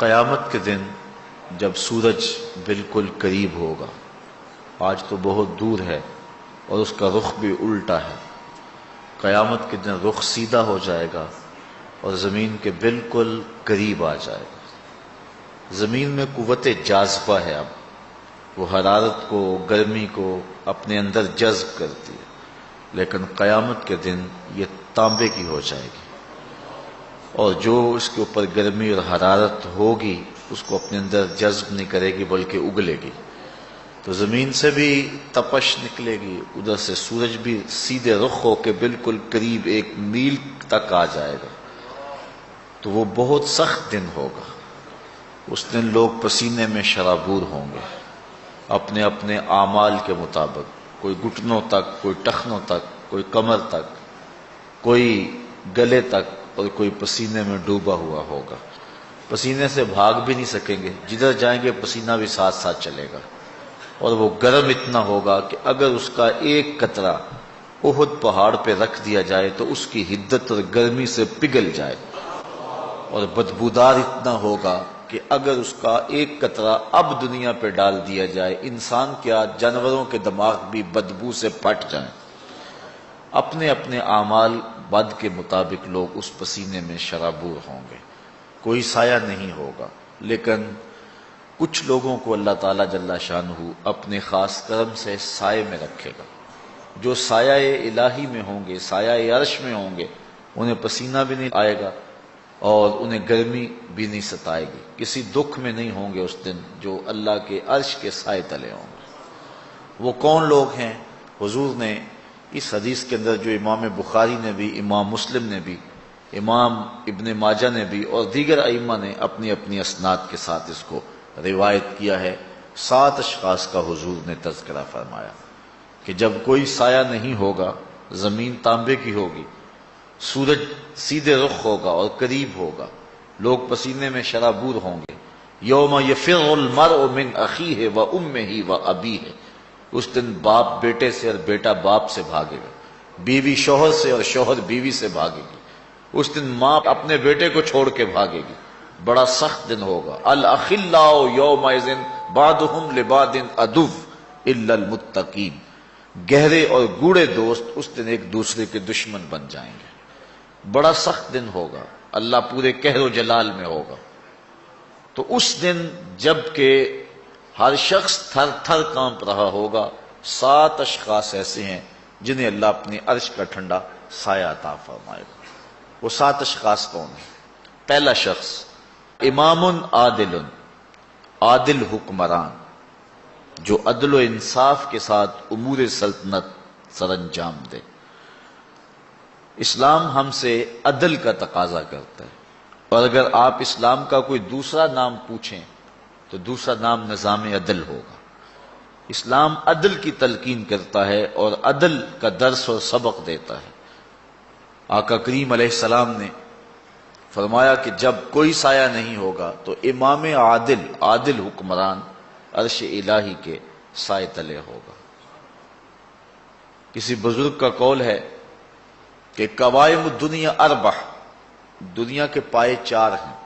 قیامت کے دن جب سورج بالکل قریب ہوگا، آج تو بہت دور ہے اور اس کا رخ بھی الٹا ہے، قیامت کے دن رخ سیدھا ہو جائے گا اور زمین کے بالکل قریب آ جائے گا۔ زمین میں قوت جاذبہ ہے، اب وہ حرارت کو، گرمی کو اپنے اندر جذب کرتی ہے، لیکن قیامت کے دن یہ تانبے کی ہو جائے گی، اور جو اس کے اوپر گرمی اور حرارت ہوگی اس کو اپنے اندر جذب نہیں کرے گی بلکہ اگلے گی، تو زمین سے بھی تپش نکلے گی، ادھر سے سورج بھی سیدھے رخ ہو کے بالکل قریب 1 میل تک آ جائے گا، تو وہ بہت سخت دن ہوگا۔ اس دن لوگ پسینے میں شرابور ہوں گے، اپنے اپنے اعمال کے مطابق، کوئی گھٹنوں تک، کوئی ٹخنوں تک، کوئی کمر تک، کوئی گلے تک، اور کوئی پسینے میں ڈوبا ہوا ہوگا۔ پسینے سے بھاگ بھی نہیں سکیں گے، جدھر جائیں گے پسینہ بھی ساتھ ساتھ چلے گا، اور وہ گرم اتنا ہوگا کہ اگر اس کا ایک قطرہ احد پہاڑ پہ رکھ دیا جائے تو اس کی حدت اور گرمی سے پگھل جائے، اور بدبودار اتنا ہوگا کہ اگر اس کا ایک قطرہ اب دنیا پہ ڈال دیا جائے، انسان کیا جانوروں کے دماغ بھی بدبو سے پھٹ جائیں۔ اپنے اپنے اعمال بد کے مطابق لوگ اس پسینے میں شرابور ہوں گے، کوئی سایہ نہیں ہوگا، لیکن کچھ لوگوں کو اللہ تعالیٰ جل شانہ اپنے خاص کرم سے سائے میں رکھے گا، جو سایہ الہی میں ہوں گے، سایہ عرش میں ہوں گے، انہیں پسینہ بھی نہیں آئے گا اور انہیں گرمی بھی نہیں ستائے گی، کسی دکھ میں نہیں ہوں گے اس دن، جو اللہ کے عرش کے سائے تلے ہوں گے۔ وہ کون لوگ ہیں؟ حضور نے اس حدیث کے اندر، جو امام بخاری نے بھی، امام مسلم نے بھی، امام ابن ماجہ نے بھی اور دیگر ائمہ نے اپنی اپنی اسناد کے ساتھ اس کو روایت کیا ہے، 7 اشخاص کا حضور نے تذکرہ فرمایا کہ جب کوئی سایہ نہیں ہوگا، زمین تانبے کی ہوگی، سورج سیدھے رخ ہوگا اور قریب ہوگا، لوگ پسینے میں شرابور ہوں گے۔ یوم یفر المرء من اخیہ و امہ و ابیہ، اس دن باپ بیٹے سے اور بیٹا باپ سے بھاگے گا، بیوی شوہر سے اور شوہر بیوی سے بھاگے گی، اس دن ماں اپنے بیٹے کو چھوڑ کے بھاگے گی، بڑا سخت دن ہوگا۔ الاخلاء یومئذ بعضهم لبعض عدو الا المتقین، گہرے اور گوڑے دوست اس دن ایک دوسرے کے دشمن بن جائیں گے، بڑا سخت دن ہوگا، اللہ پورے قہر و جلال میں ہوگا۔ تو اس دن جب کہ ہر شخص تھر تھر کانپ رہا ہوگا، 7 اشخاص ایسے ہیں جنہیں اللہ اپنی عرش کا ٹھنڈا سایہ عطا فرمائے گا۔ وہ 7 اشخاص کون ہیں؟ پہلا شخص امام عادل، عادل حکمران، جو عدل و انصاف کے ساتھ امور سلطنت سر انجام دے۔ اسلام ہم سے عدل کا تقاضا کرتا ہے، اور اگر آپ اسلام کا کوئی دوسرا نام پوچھیں تو دوسرا نام نظام عدل ہوگا۔ اسلام عدل کی تلقین کرتا ہے اور عدل کا درس اور سبق دیتا ہے۔ آقا کریم علیہ السلام نے فرمایا کہ جب کوئی سایہ نہیں ہوگا تو امام عادل، عادل حکمران عرش الہی کے سائے تلے ہوگا۔ کسی بزرگ کا قول ہے کہ قوائم الدنیا 4، دنیا کے پائے 4 ہیں،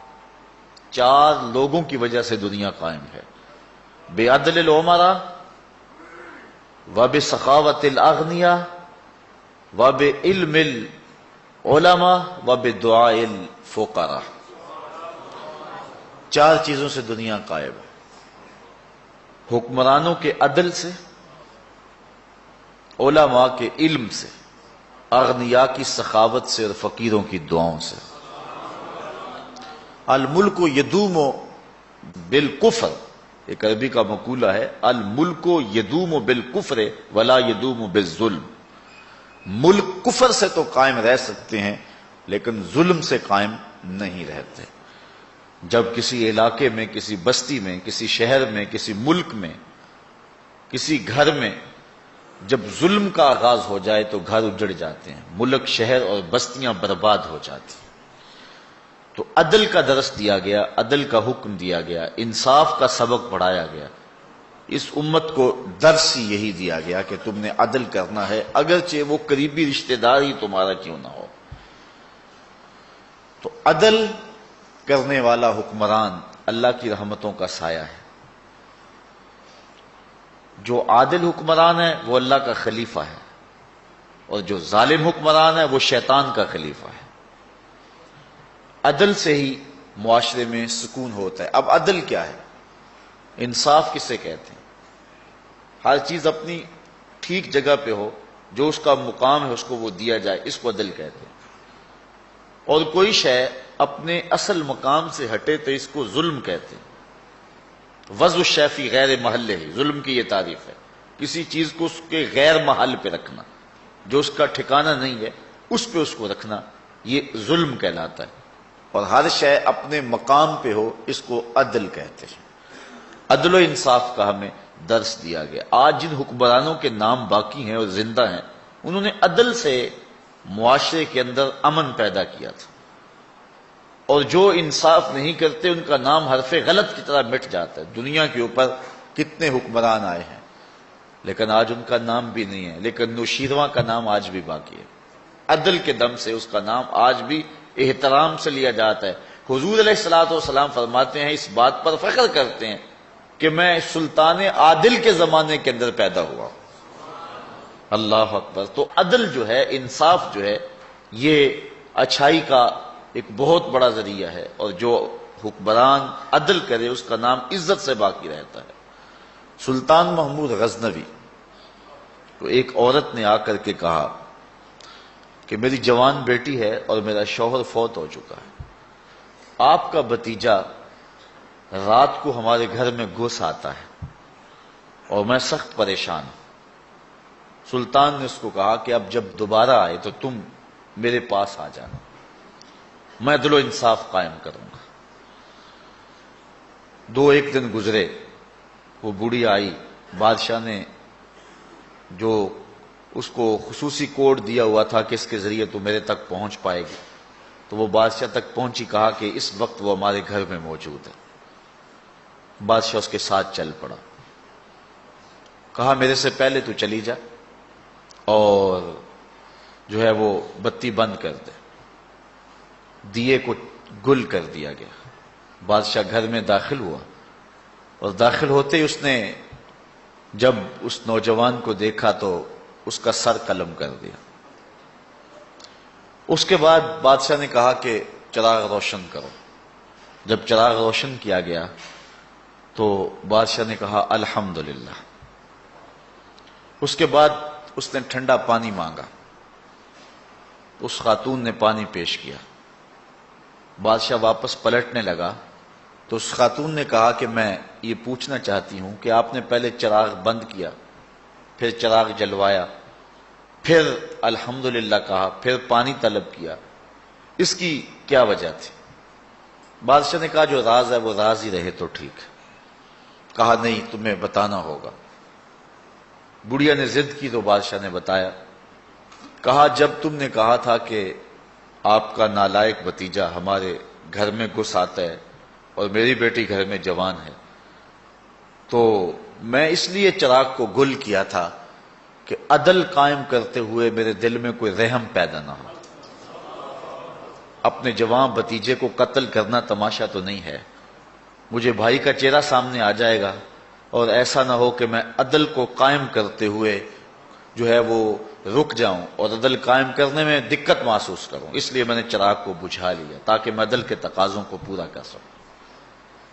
4 لوگوں کی وجہ سے دنیا قائم ہے: بعدل الامراء، وبسخاوت الاغنیاء، وبعلم العلماء، وبدعاء الفقراء۔ 4 چیزوں سے دنیا قائم ہے: حکمرانوں کے عدل سے، علماء کے علم سے، اغنیاء کی سخاوت سے اور فقیروں کی دعاؤں سے۔ الملک یدوم بالکفر، ایک عربی کا مقولہ ہے، الملک یدوم بالکفر ولا یدوم بالظلم، ملک کفر سے تو قائم رہ سکتے ہیں لیکن ظلم سے قائم نہیں رہتے۔ جب کسی علاقے میں، کسی بستی میں، کسی شہر میں، کسی ملک میں، کسی گھر میں جب ظلم کا آغاز ہو جائے تو گھر اجڑ جاتے ہیں، ملک، شہر اور بستیاں برباد ہو جاتی ہیں۔ تو عدل کا درس دیا گیا، عدل کا حکم دیا گیا، انصاف کا سبق پڑھایا گیا۔ اس امت کو درس ہی یہی دیا گیا کہ تم نے عدل کرنا ہے، اگرچہ وہ قریبی رشتہ دار ہی تمہارا کیوں نہ ہو۔ تو عدل کرنے والا حکمران اللہ کی رحمتوں کا سایہ ہے. جو عادل حکمران ہے وہ اللہ کا خلیفہ ہے، اور جو ظالم حکمران ہے وہ شیطان کا خلیفہ ہے. عدل سے ہی معاشرے میں سکون ہوتا ہے. اب عدل کیا ہے؟ انصاف کسے کہتے ہیں؟ ہر چیز اپنی ٹھیک جگہ پہ ہو، جو اس کا مقام ہے اس کو وہ دیا جائے، اس کو عدل کہتے ہیں. اور کوئی شے اپنے اصل مقام سے ہٹے تو اس کو ظلم کہتے ہیں. وضع الشیء فی غیر محلہ، ظلم کی یہ تعریف ہے، کسی چیز کو اس کے غیر محل پہ رکھنا، جو اس کا ٹھکانہ نہیں ہے اس پہ اس کو رکھنا، یہ ظلم کہلاتا ہے. اور ہر شے اپنے مقام پہ ہو اس کو عدل کہتے ہیں. عدل و انصاف کا ہمیں درس دیا گیا. آج جن حکمرانوں کے نام باقی ہیں اور زندہ ہیں، انہوں نے عدل سے معاشرے کے اندر امن پیدا کیا تھا، اور جو انصاف نہیں کرتے ان کا نام حرف غلط کی طرح مٹ جاتا ہے. دنیا کے اوپر کتنے حکمران آئے ہیں لیکن آج ان کا نام بھی نہیں ہے، لیکن نوشیروان کا نام آج بھی باقی ہے. عدل کے دم سے اس کا نام آج بھی احترام سے لیا جاتا ہے. حضور علیہ الصلوۃ والسلام فرماتے ہیں، اس بات پر فخر کرتے ہیں کہ میں سلطان عادل کے زمانے کے اندر پیدا ہوا. اللہ اکبر. تو عدل جو ہے، انصاف جو ہے، یہ اچھائی کا ایک بہت بڑا ذریعہ ہے، اور جو حکمران عدل کرے اس کا نام عزت سے باقی رہتا ہے. سلطان محمود غزنوی کو ایک عورت نے آ کر کے کہا کہ میری جوان بیٹی ہے اور میرا شوہر فوت ہو چکا ہے، آپ کا بھتیجا رات کو ہمارے گھر میں گھس آتا ہے اور میں سخت پریشان ہوں. سلطان نے اس کو کہا کہ اب جب دوبارہ آئے تو تم میرے پاس آ جانا، میں عدل و انصاف قائم کروں گا. ایک دن گزرے، وہ بوڑھی آئی، بادشاہ نے جو اس کو خصوصی کوڈ دیا ہوا تھا کہ اس کے ذریعے تو میرے تک پہنچ پائے گی، تو وہ بادشاہ تک پہنچی. کہا کہ اس وقت وہ ہمارے گھر میں موجود ہے. بادشاہ اس کے ساتھ چل پڑا. کہا میرے سے پہلے تو چلی جا اور جو ہے وہ بتی بند کر دے. دیے کو گل کر دیا گیا. بادشاہ گھر میں داخل ہوا، اور داخل ہوتے ہی اس نے جب اس نوجوان کو دیکھا تو اس کا سر قلم کر دیا. اس کے بعد بادشاہ نے کہا کہ چراغ روشن کرو. جب چراغ روشن کیا گیا تو بادشاہ نے کہا الحمدللہ. اس کے بعد اس نے ٹھنڈا پانی مانگا. اس خاتون نے پانی پیش کیا. بادشاہ واپس پلٹنے لگا تو اس خاتون نے کہا کہ میں یہ پوچھنا چاہتی ہوں کہ آپ نے پہلے چراغ بند کیا، پھر چراغ جلوایا، پھر الحمدللہ کہا، پھر پانی طلب کیا، اس کی کیا وجہ تھی؟ بادشاہ نے کہا جو راز ہے وہ راز ہی رہے تو ٹھیک. کہا نہیں، تمہیں بتانا ہوگا. بڑھیا نے ضد کی تو بادشاہ نے بتایا. کہا جب تم نے کہا تھا کہ آپ کا نالائق بھتیجا ہمارے گھر میں گھس آتا ہے اور میری بیٹی گھر میں جوان ہے، تو میں اس لیے چراغ کو گل کیا تھا کہ عدل قائم کرتے ہوئے میرے دل میں کوئی رحم پیدا نہ ہو. اپنے جوان بھتیجے کو قتل کرنا تماشا تو نہیں ہے. مجھے بھائی کا چہرہ سامنے آ جائے گا، اور ایسا نہ ہو کہ میں عدل کو قائم کرتے ہوئے جو ہے وہ رک جاؤں اور عدل قائم کرنے میں دقت محسوس کروں. اس لیے میں نے چراغ کو بجھا لیا تاکہ میں عدل کے تقاضوں کو پورا کر سکوں.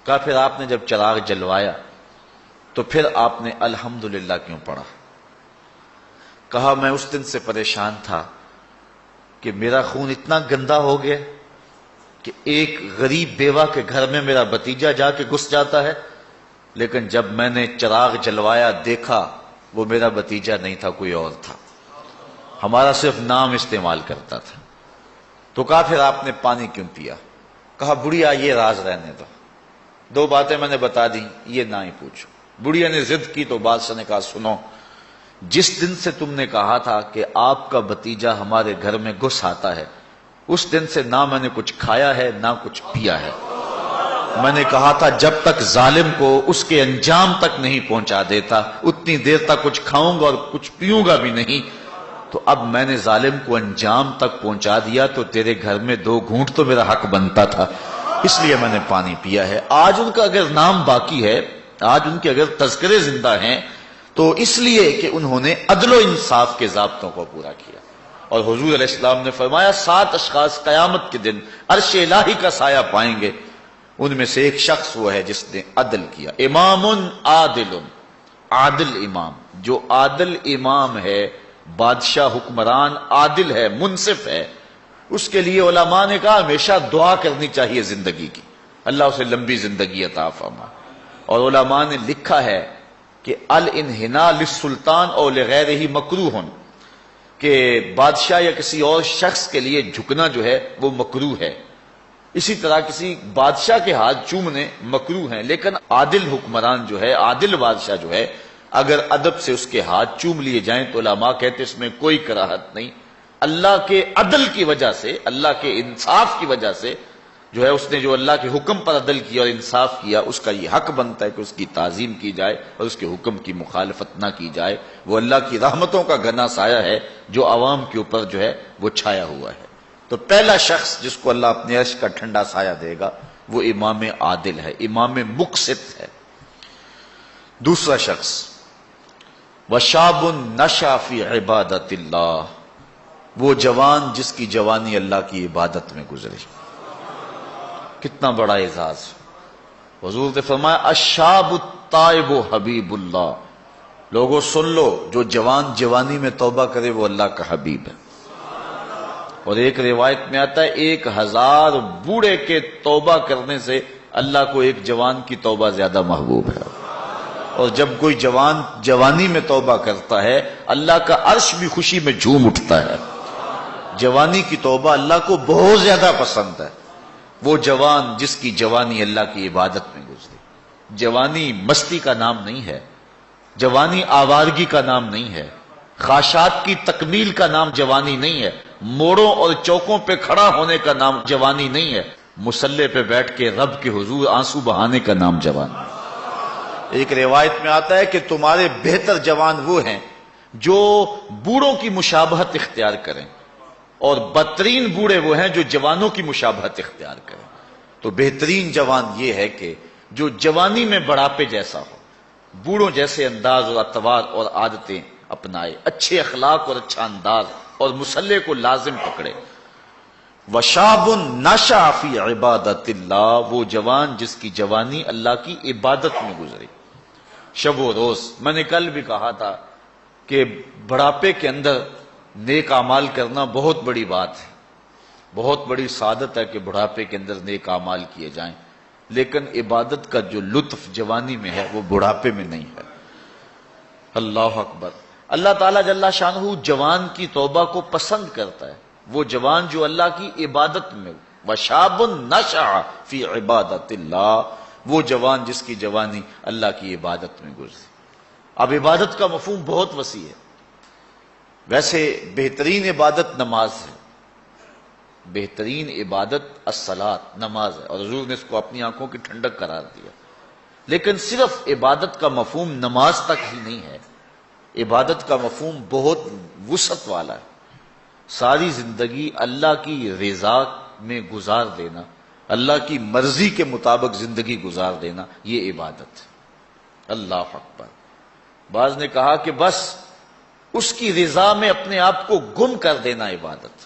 کہا پھر آپ نے جب چراغ جلوایا تو پھر آپ نے الحمدللہ کیوں پڑھا؟ کہا میں اس دن سے پریشان تھا کہ میرا خون اتنا گندا ہو گیا کہ ایک غریب بیوہ کے گھر میں میرا بھتیجا جا کے گھس جاتا ہے، لیکن جب میں نے چراغ جلوایا دیکھا وہ میرا بھتیجا نہیں تھا، کوئی اور تھا، ہمارا صرف نام استعمال کرتا تھا. تو کہا پھر آپ نے پانی کیوں پیا؟ کہا بڑھیا یہ راز رہنے دو، 2 باتیں میں نے بتا دی، یہ نہ ہی پوچھو. بڑھیا نے ضد کی تو بادشاہ نے کہا سنو، جس دن سے تم نے کہا تھا کہ آپ کا بھتیجا ہمارے گھر میں گھس آتا ہے، اس دن سے نہ میں نے کچھ کھایا ہے نہ کچھ پیا ہے. میں نے کہا تھا جب تک ظالم کو اس کے انجام تک نہیں پہنچا دیتا اتنی دیر تک کچھ کھاؤں گا اور کچھ پیوں گا بھی نہیں. تو اب میں نے ظالم کو انجام تک پہنچا دیا تو تیرے گھر میں 2 گھونٹ تو میرا حق بنتا تھا. اس لیے میں نے پانی پیا ہے۔ آج ان کا اگر نام باقی ہے، آج ان کے اگر تذکرے زندہ ہیں، تو اس لیے کہ انہوں نے عدل و انصاف کے ضابطوں کو پورا کیا۔ اور حضور علیہ السلام نے فرمایا 7 اشخاص قیامت کے دن عرش الہی کا سایہ پائیں گے، ان میں سے ایک شخص وہ ہے جس نے عدل کیا۔ امام عادل، عادل امام، جو عادل امام ہے، بادشاہ حکمران عادل ہے، منصف ہے، اس کے لیے علماء نے کہا ہمیشہ دعا کرنی چاہیے زندگی کی، اللہ اسے لمبی زندگی عطا فرما۔ اور علماء نے لکھا ہے کہ الانحناء للسلطان اور لغیرہ مکروہ، کہ بادشاہ یا کسی اور شخص کے لیے جھکنا جو ہے وہ مکروہ ہے، اسی طرح کسی بادشاہ کے ہاتھ چومنے مکروہ ہیں، لیکن عادل حکمران جو ہے، عادل بادشاہ جو ہے، اگر ادب سے اس کے ہاتھ چوم لیے جائیں تو علماء کہتے اس میں کوئی کراہت نہیں، اللہ کے عدل کی وجہ سے، اللہ کے انصاف کی وجہ سے جو ہے، اس نے جو اللہ کے حکم پر عدل کیا اور انصاف کیا، اس کا یہ حق بنتا ہے کہ اس کی تعظیم کی جائے اور اس کے حکم کی مخالفت نہ کی جائے۔ وہ اللہ کی رحمتوں کا گھنا سایہ ہے جو عوام کے اوپر جو ہے وہ چھایا ہوا ہے۔ تو پہلا شخص جس کو اللہ اپنے عرش کا ٹھنڈا سایہ دے گا وہ امام عادل ہے، امام مقسط ہے۔ دوسرا شخص وشاب نشأ فی عبادت اللہ، وہ جوان جس کی جوانی اللہ کی عبادت میں گزری۔ کتنا بڑا اعزاز! حضور نے فرمایا الشاب التائب حبیب اللہ، لوگوں سن لو، جو جوان جوانی میں توبہ کرے وہ اللہ کا حبیب ہے۔ اور ایک روایت میں آتا ہے 1000 بوڑھے کے توبہ کرنے سے اللہ کو ایک جوان کی توبہ زیادہ محبوب ہے۔ اور جب کوئی جوان جوانی میں توبہ کرتا ہے اللہ کا عرش بھی خوشی میں جھوم اٹھتا ہے۔ جوانی کی توبہ اللہ کو بہت زیادہ پسند ہے۔ وہ جوان جس کی جوانی اللہ کی عبادت میں گزری۔ جوانی مستی کا نام نہیں ہے، جوانی آوارگی کا نام نہیں ہے، خواہشات کی تکمیل کا نام جوانی نہیں ہے، موڑوں اور چوکوں پہ کھڑا ہونے کا نام جوانی نہیں ہے، مصلی پہ بیٹھ کے رب کے حضور آنسو بہانے کا نام جوانی۔ ایک روایت میں آتا ہے کہ تمہارے بہتر جوان وہ ہیں جو بوڑھوں کی مشابہت اختیار کریں، اور بدترین بوڑھے وہ ہیں جو جوانوں کی مشابہت اختیار کریں۔ تو بہترین جوان یہ ہے کہ جو جوانی میں بڑھاپے جیسا ہو، بوڑھوں جیسے انداز اور اطوار اور عادتیں اپنائے، اچھے اخلاق اور اچھا انداز، اور مصلی کو لازم پکڑے۔ وشاب نشأ فی عبادت اللہ، وہ جوان جس کی جوانی اللہ کی عبادت میں گزری۔ شب و روز، میں نے کل بھی کہا تھا کہ بڑھاپے کے اندر نیک اعمال کرنا بہت بڑی بات ہے، بہت بڑی سعادت ہے کہ بڑھاپے کے اندر نیک اعمال کیے جائیں، لیکن عبادت کا جو لطف جوانی میں ہے وہ بڑھاپے میں نہیں ہے۔ اللہ اکبر! اللہ تعالیٰ جل شانہ جوان کی توبہ کو پسند کرتا ہے، وہ جوان جو اللہ کی عبادت میں، وشاب نشأ فی عبادت اللہ، وہ جوان جس کی جوانی اللہ کی عبادت میں گزری۔ اب عبادت کا مفہوم بہت وسیع ہے۔ ویسے بہترین عبادت نماز ہے، بہترین عبادت الصلاۃ، نماز ہے، اور حضور نے اس کو اپنی آنکھوں کی ٹھنڈک قرار دیا۔ لیکن صرف عبادت کا مفہوم نماز تک ہی نہیں ہے، عبادت کا مفہوم بہت وسعت والا ہے۔ ساری زندگی اللہ کی رضا میں گزار دینا، اللہ کی مرضی کے مطابق زندگی گزار دینا، یہ عبادت ہے۔ اللہ اکبر! بعض نے کہا کہ بس اس کی رضا میں اپنے آپ کو گم کر دینا عبادت۔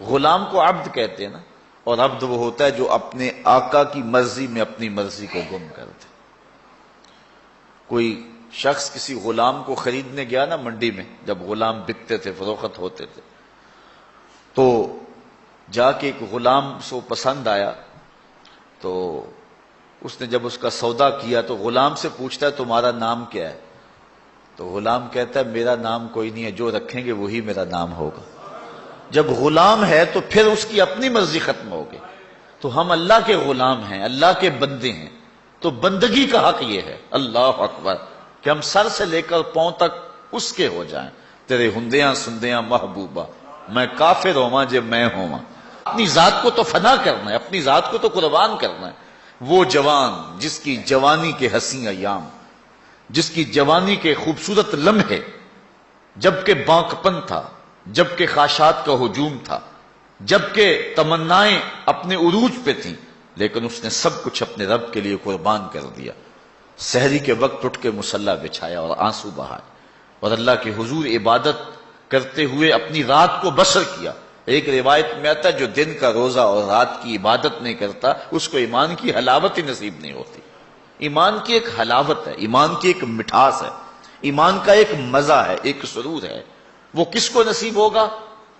غلام کو عبد کہتے ہیں نا، اور عبد وہ ہوتا ہے جو اپنے آقا کی مرضی میں اپنی مرضی کو گم کر دے۔ کوئی شخص کسی غلام کو خریدنے گیا نا منڈی میں، جب غلام بکتے تھے، فروخت ہوتے تھے، تو جا کے ایک غلام سو پسند آیا، تو اس نے جب اس کا سودا کیا تو غلام سے پوچھتا ہے تمہارا نام کیا ہے؟ تو غلام کہتا ہے میرا نام کوئی نہیں ہے، جو رکھیں گے وہی میرا نام ہوگا۔ جب غلام ہے تو پھر اس کی اپنی مرضی ختم ہوگی۔ تو ہم اللہ کے غلام ہیں، اللہ کے بندے ہیں، تو بندگی کا حق یہ ہے، اللہ اکبر، کہ ہم سر سے لے کر پاؤں تک اس کے ہو جائیں۔ تیرے ہندیاں سندیاں محبوبہ، میں کافر ہوواں جے میں ہوواں۔ اپنی ذات کو تو فنا کرنا ہے، اپنی ذات کو تو قربان کرنا ہے۔ وہ جوان جس کی جوانی کے حسین ایام، جس کی جوانی کے خوبصورت لمحے جبکہ بانکپن تھا، جبکہ خواہشات کا ہجوم تھا، جبکہ تمنائیں اپنے عروج پہ تھیں، لیکن اس نے سب کچھ اپنے رب کے لیے قربان کر دیا۔ سحری کے وقت اٹھ کے مصلی بچھایا اور آنسو بہائے اور اللہ کے حضور عبادت کرتے ہوئے اپنی رات کو بسر کیا۔ ایک روایت میں آتا ہے جو دن کا روزہ اور رات کی عبادت نہیں کرتا اس کو ایمان کی حلاوت ہی نصیب نہیں ہوتی۔ ایمان کی ایک حلاوت ہے، ایمان کی ایک مٹھاس ہے، ایمان کا ایک مزہ ہے، ایک سرور ہے۔ وہ کس کو نصیب ہوگا؟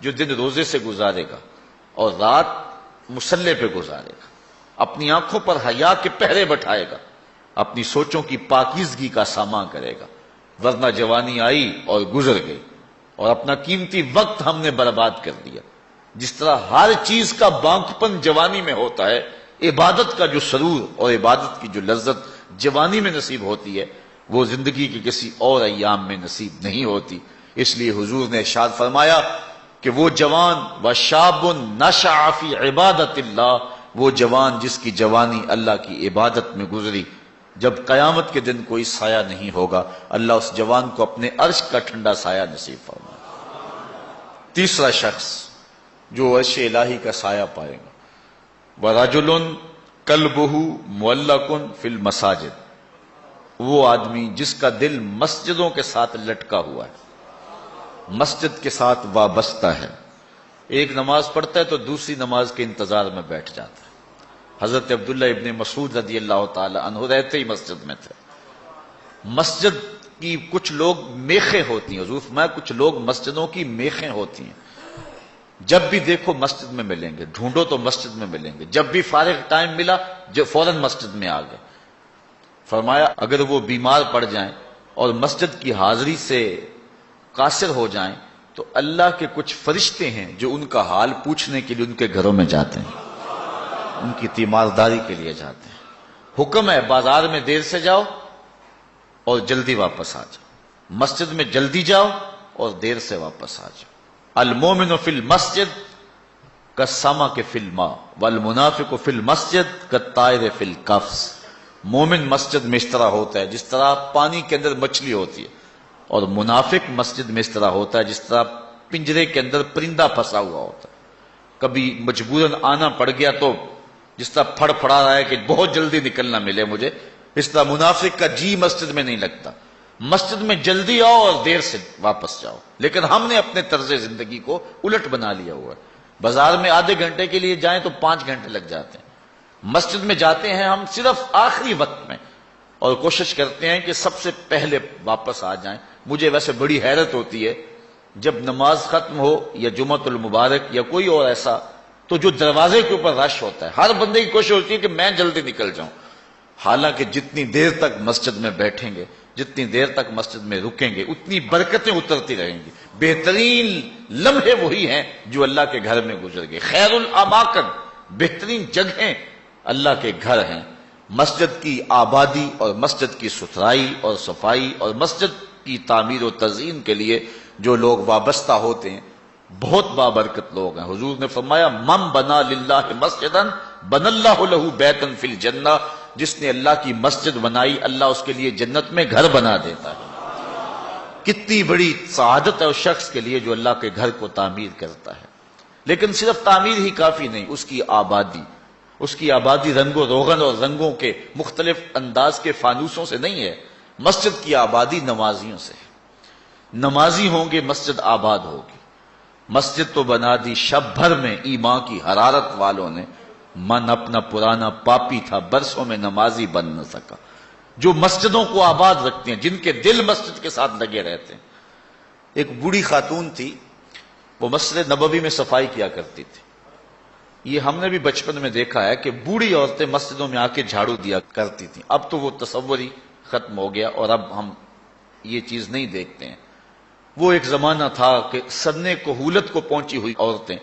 جو دن روزے سے گزارے گا اور رات مصلی پہ گزارے گا، اپنی آنکھوں پر حیا کے پہرے بٹھائے گا، اپنی سوچوں کی پاکیزگی کا سامان کرے گا۔ ورنہ جوانی آئی اور گزر گئی اور اپنا قیمتی وقت ہم نے برباد کر دیا۔ جس طرح ہر چیز کا بانکپن جوانی میں ہوتا ہے، عبادت کا جو سرور اور عبادت کی جو لذت جوانی میں نصیب ہوتی ہے وہ زندگی کے کسی اور ایام میں نصیب نہیں ہوتی۔ اس لیے حضور نے ارشاد فرمایا کہ وہ جوان وشاب نشأ فی عبادت اللہ، وہ جوان جس کی جوانی اللہ کی عبادت میں گزری، جب قیامت کے دن کوئی سایہ نہیں ہوگا اللہ اس جوان کو اپنے عرش کا ٹھنڈا سایہ نصیب فرمائے۔ تیسرا شخص جو عرش الہی کا سایہ پائے گا، وَرَجُلٌ قَلْبُهُ مُعَلَّقٌ فِي الْمَسَاجِدِ، وہ آدمی جس کا دل مسجدوں کے ساتھ لٹکا ہوا ہے، مسجد کے ساتھ وابستہ ہے، ایک نماز پڑھتا ہے تو دوسری نماز کے انتظار میں بیٹھ جاتا ہے۔ حضرت عبداللہ ابن مسعود رضی اللہ تعالی عنہ رہتے ہی مسجد میں تھے۔ مسجد کی کچھ لوگ میخیں ہوتی ہیں، حضور فرمایا کچھ لوگ مسجدوں کی میخیں ہوتی ہیں، جب بھی دیکھو مسجد میں ملیں گے، ڈھونڈو تو مسجد میں ملیں گے، جب بھی فارغ ٹائم ملا جو فوراً مسجد میں آ گئے۔ فرمایا اگر وہ بیمار پڑ جائیں اور مسجد کی حاضری سے قاصر ہو جائیں تو اللہ کے کچھ فرشتے ہیں جو ان کا حال پوچھنے کے لیے ان کے گھروں میں جاتے ہیں، ان کی تیمارداری کے لیے جاتے ہیں۔ حکم ہے بازار میں دیر سے جاؤ اور جلدی واپس آ جاؤ، مسجد میں جلدی جاؤ اور دیر سے واپس آ جاؤ۔ المومن فی المسجد کالسمک فی الماء والمنافق فی المسجد کالطائر فی القفص، مومن مسجد میں اس طرح ہوتا ہے جس طرح پانی کے اندر مچھلی ہوتی ہے، اور منافق مسجد میں اس طرح ہوتا ہے جس طرح پنجرے کے اندر پرندہ پھنسا ہوا ہوتا ہے، کبھی مجبوراً آنا پڑ گیا تو جس طرح پھڑ پھڑا رہا ہے کہ بہت جلدی نکلنا ملے مجھے، اس طرح منافق کا جی مسجد میں نہیں لگتا۔ مسجد میں جلدی آؤ اور دیر سے واپس جاؤ، لیکن ہم نے اپنے طرز زندگی کو الٹ بنا لیا ہوا ہے۔ بازار میں آدھے گھنٹے کے لیے جائیں تو 5 گھنٹے لگ جاتے ہیں، مسجد میں جاتے ہیں ہم صرف آخری وقت میں اور کوشش کرتے ہیں کہ سب سے پہلے واپس آ جائیں۔ مجھے ویسے بڑی حیرت ہوتی ہے جب نماز ختم ہو یا جمعۃ المبارک یا کوئی اور ایسا، تو جو دروازے کے اوپر رش ہوتا ہے ہر بندے کی کوشش ہوتی ہے کہ میں جلدی نکل جاؤں، حالانکہ جتنی دیر تک مسجد میں بیٹھیں گے، جتنی دیر تک مسجد میں رکیں گے اتنی برکتیں اترتی رہیں گی۔ بہترین لمحے وہی ہیں جو اللہ کے گھر میں گزر گئے۔ خیر الاماکن، بہترین جگہیں اللہ کے گھر ہیں۔ مسجد کی آبادی اور مسجد کی ستھرائی اور صفائی اور مسجد کی تعمیر و تزئین کے لیے جو لوگ وابستہ ہوتے ہیں بہت بابرکت لوگ ہیں۔ حضور نے فرمایا من بنا للہ مسجدا بنى اللہ لہ بیتا فی الجنہ، جس نے اللہ کی مسجد بنائی اللہ اس کے لیے جنت میں گھر بنا دیتا ہے۔ کتنی بڑی سعادت ہے اس شخص کے لیے جو اللہ کے گھر کو تعمیر کرتا ہے۔ لیکن صرف تعمیر ہی کافی نہیں، اس کی آبادی رنگ و روغن اور رنگوں کے مختلف انداز کے فانوسوں سے نہیں ہے، مسجد کی آبادی نمازیوں سے ہے۔ نمازی ہوں گے مسجد آباد ہوگی۔ مسجد تو بنا دی شب بھر میں ایمان کی حرارت والوں نے، من اپنا پرانا پاپی تھا برسوں میں نمازی بن نہ سکا۔ جو مسجدوں کو آباد رکھتے ہیں، جن کے دل مسجد کے ساتھ لگے رہتے ہیں۔ ایک بوڑھی خاتون تھی، وہ مسجد نبوی میں صفائی کیا کرتی تھی۔ یہ ہم نے بھی بچپن میں دیکھا ہے کہ بوڑھی عورتیں مسجدوں میں آ کے جھاڑو دیا کرتی تھیں، اب تو وہ تصور ہی ختم ہو گیا اور اب ہم یہ چیز نہیں دیکھتے ہیں۔ وہ ایک زمانہ تھا کہ سنِ کہولت کو پہنچی ہوئی عورتیں،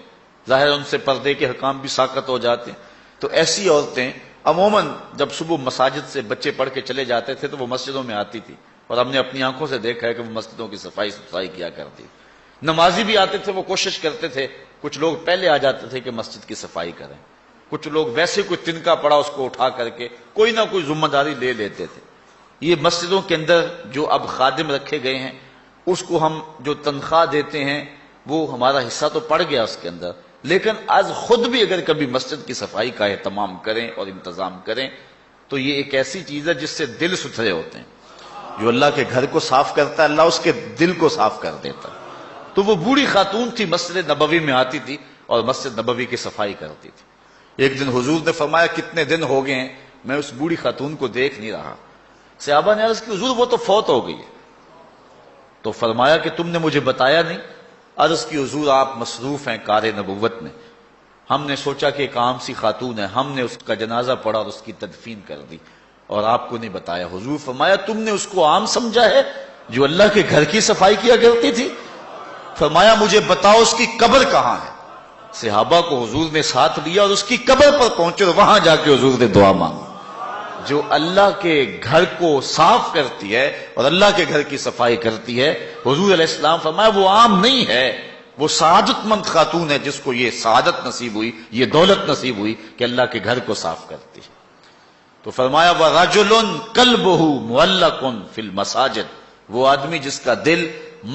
ظاہر ان سے پردے کے حکام بھی ساقط ہو جاتے ہیں، تو ایسی عورتیں عموماً جب صبح مساجد سے بچے پڑھ کے چلے جاتے تھے تو وہ مسجدوں میں آتی تھی، اور ہم نے اپنی آنکھوں سے دیکھا ہے کہ وہ مسجدوں کی صفائی ستھرائی کیا کرتی۔ نمازی بھی آتے تھے، وہ کوشش کرتے تھے، کچھ لوگ پہلے آ جاتے تھے کہ مسجد کی صفائی کریں، کچھ لوگ ویسے کوئی تنکا پڑا اس کو اٹھا کر کے کوئی نہ کوئی ذمہ داری لے لیتے تھے۔ یہ مسجدوں کے اندر جو اب خادم رکھے گئے ہیں، اس کو ہم جو تنخواہ دیتے ہیں وہ ہمارا حصہ تو پڑ گیا اس کے اندر، لیکن از خود بھی اگر کبھی مسجد کی صفائی کا اہتمام کریں اور انتظام کریں تو یہ ایک ایسی چیز ہے جس سے دل ستھرے ہوتے ہیں. جو اللہ کے گھر کو صاف کرتا ہے اللہ اس کے دل کو صاف کر دیتا ہے. تو وہ بوڑھی خاتون تھی، مسجد نبوی میں آتی تھی اور مسجد نبوی کی صفائی کرتی تھی. ایک دن حضور نے فرمایا کتنے دن ہو گئے ہیں میں اس بوڑھی خاتون کو دیکھ نہیں رہا. صحابہ نے عرض کی حضور وہ تو فوت ہو گئی ہے. تو فرمایا کہ تم نے مجھے بتایا نہیں. عرض کی حضور آپ مصروف ہیں کار نبوت میں، ہم نے سوچا کہ ایک عام سی خاتون ہے، ہم نے اس کا جنازہ پڑھا اور اس کی تدفین کر دی اور آپ کو نہیں بتایا. حضور فرمایا تم نے اس کو عام سمجھا ہے جو اللہ کے گھر کی صفائی کیا کرتی تھی؟ فرمایا مجھے بتاؤ اس کی قبر کہاں ہے. صحابہ کو حضور نے ساتھ لیا اور اس کی قبر پر پہنچے اور وہاں جا کے حضور نے دعا مانگی. جو اللہ کے گھر کو صاف کرتی ہے اور اللہ کے گھر کی صفائی کرتی ہے، حضور علیہ السلام فرمایا وہ عام نہیں ہے، وہ سعادت مند خاتون ہے جس کو یہ سعادت نصیب ہوئی، یہ دولت نصیب ہوئی کہ اللہ کے گھر کو صاف کرتی ہے. تو فرمایا وَرَجُلٌ قَلْبُهُ مُعَلَّقٌ فِي الْمَسَاجِدِ، وہ آدمی جس کا دل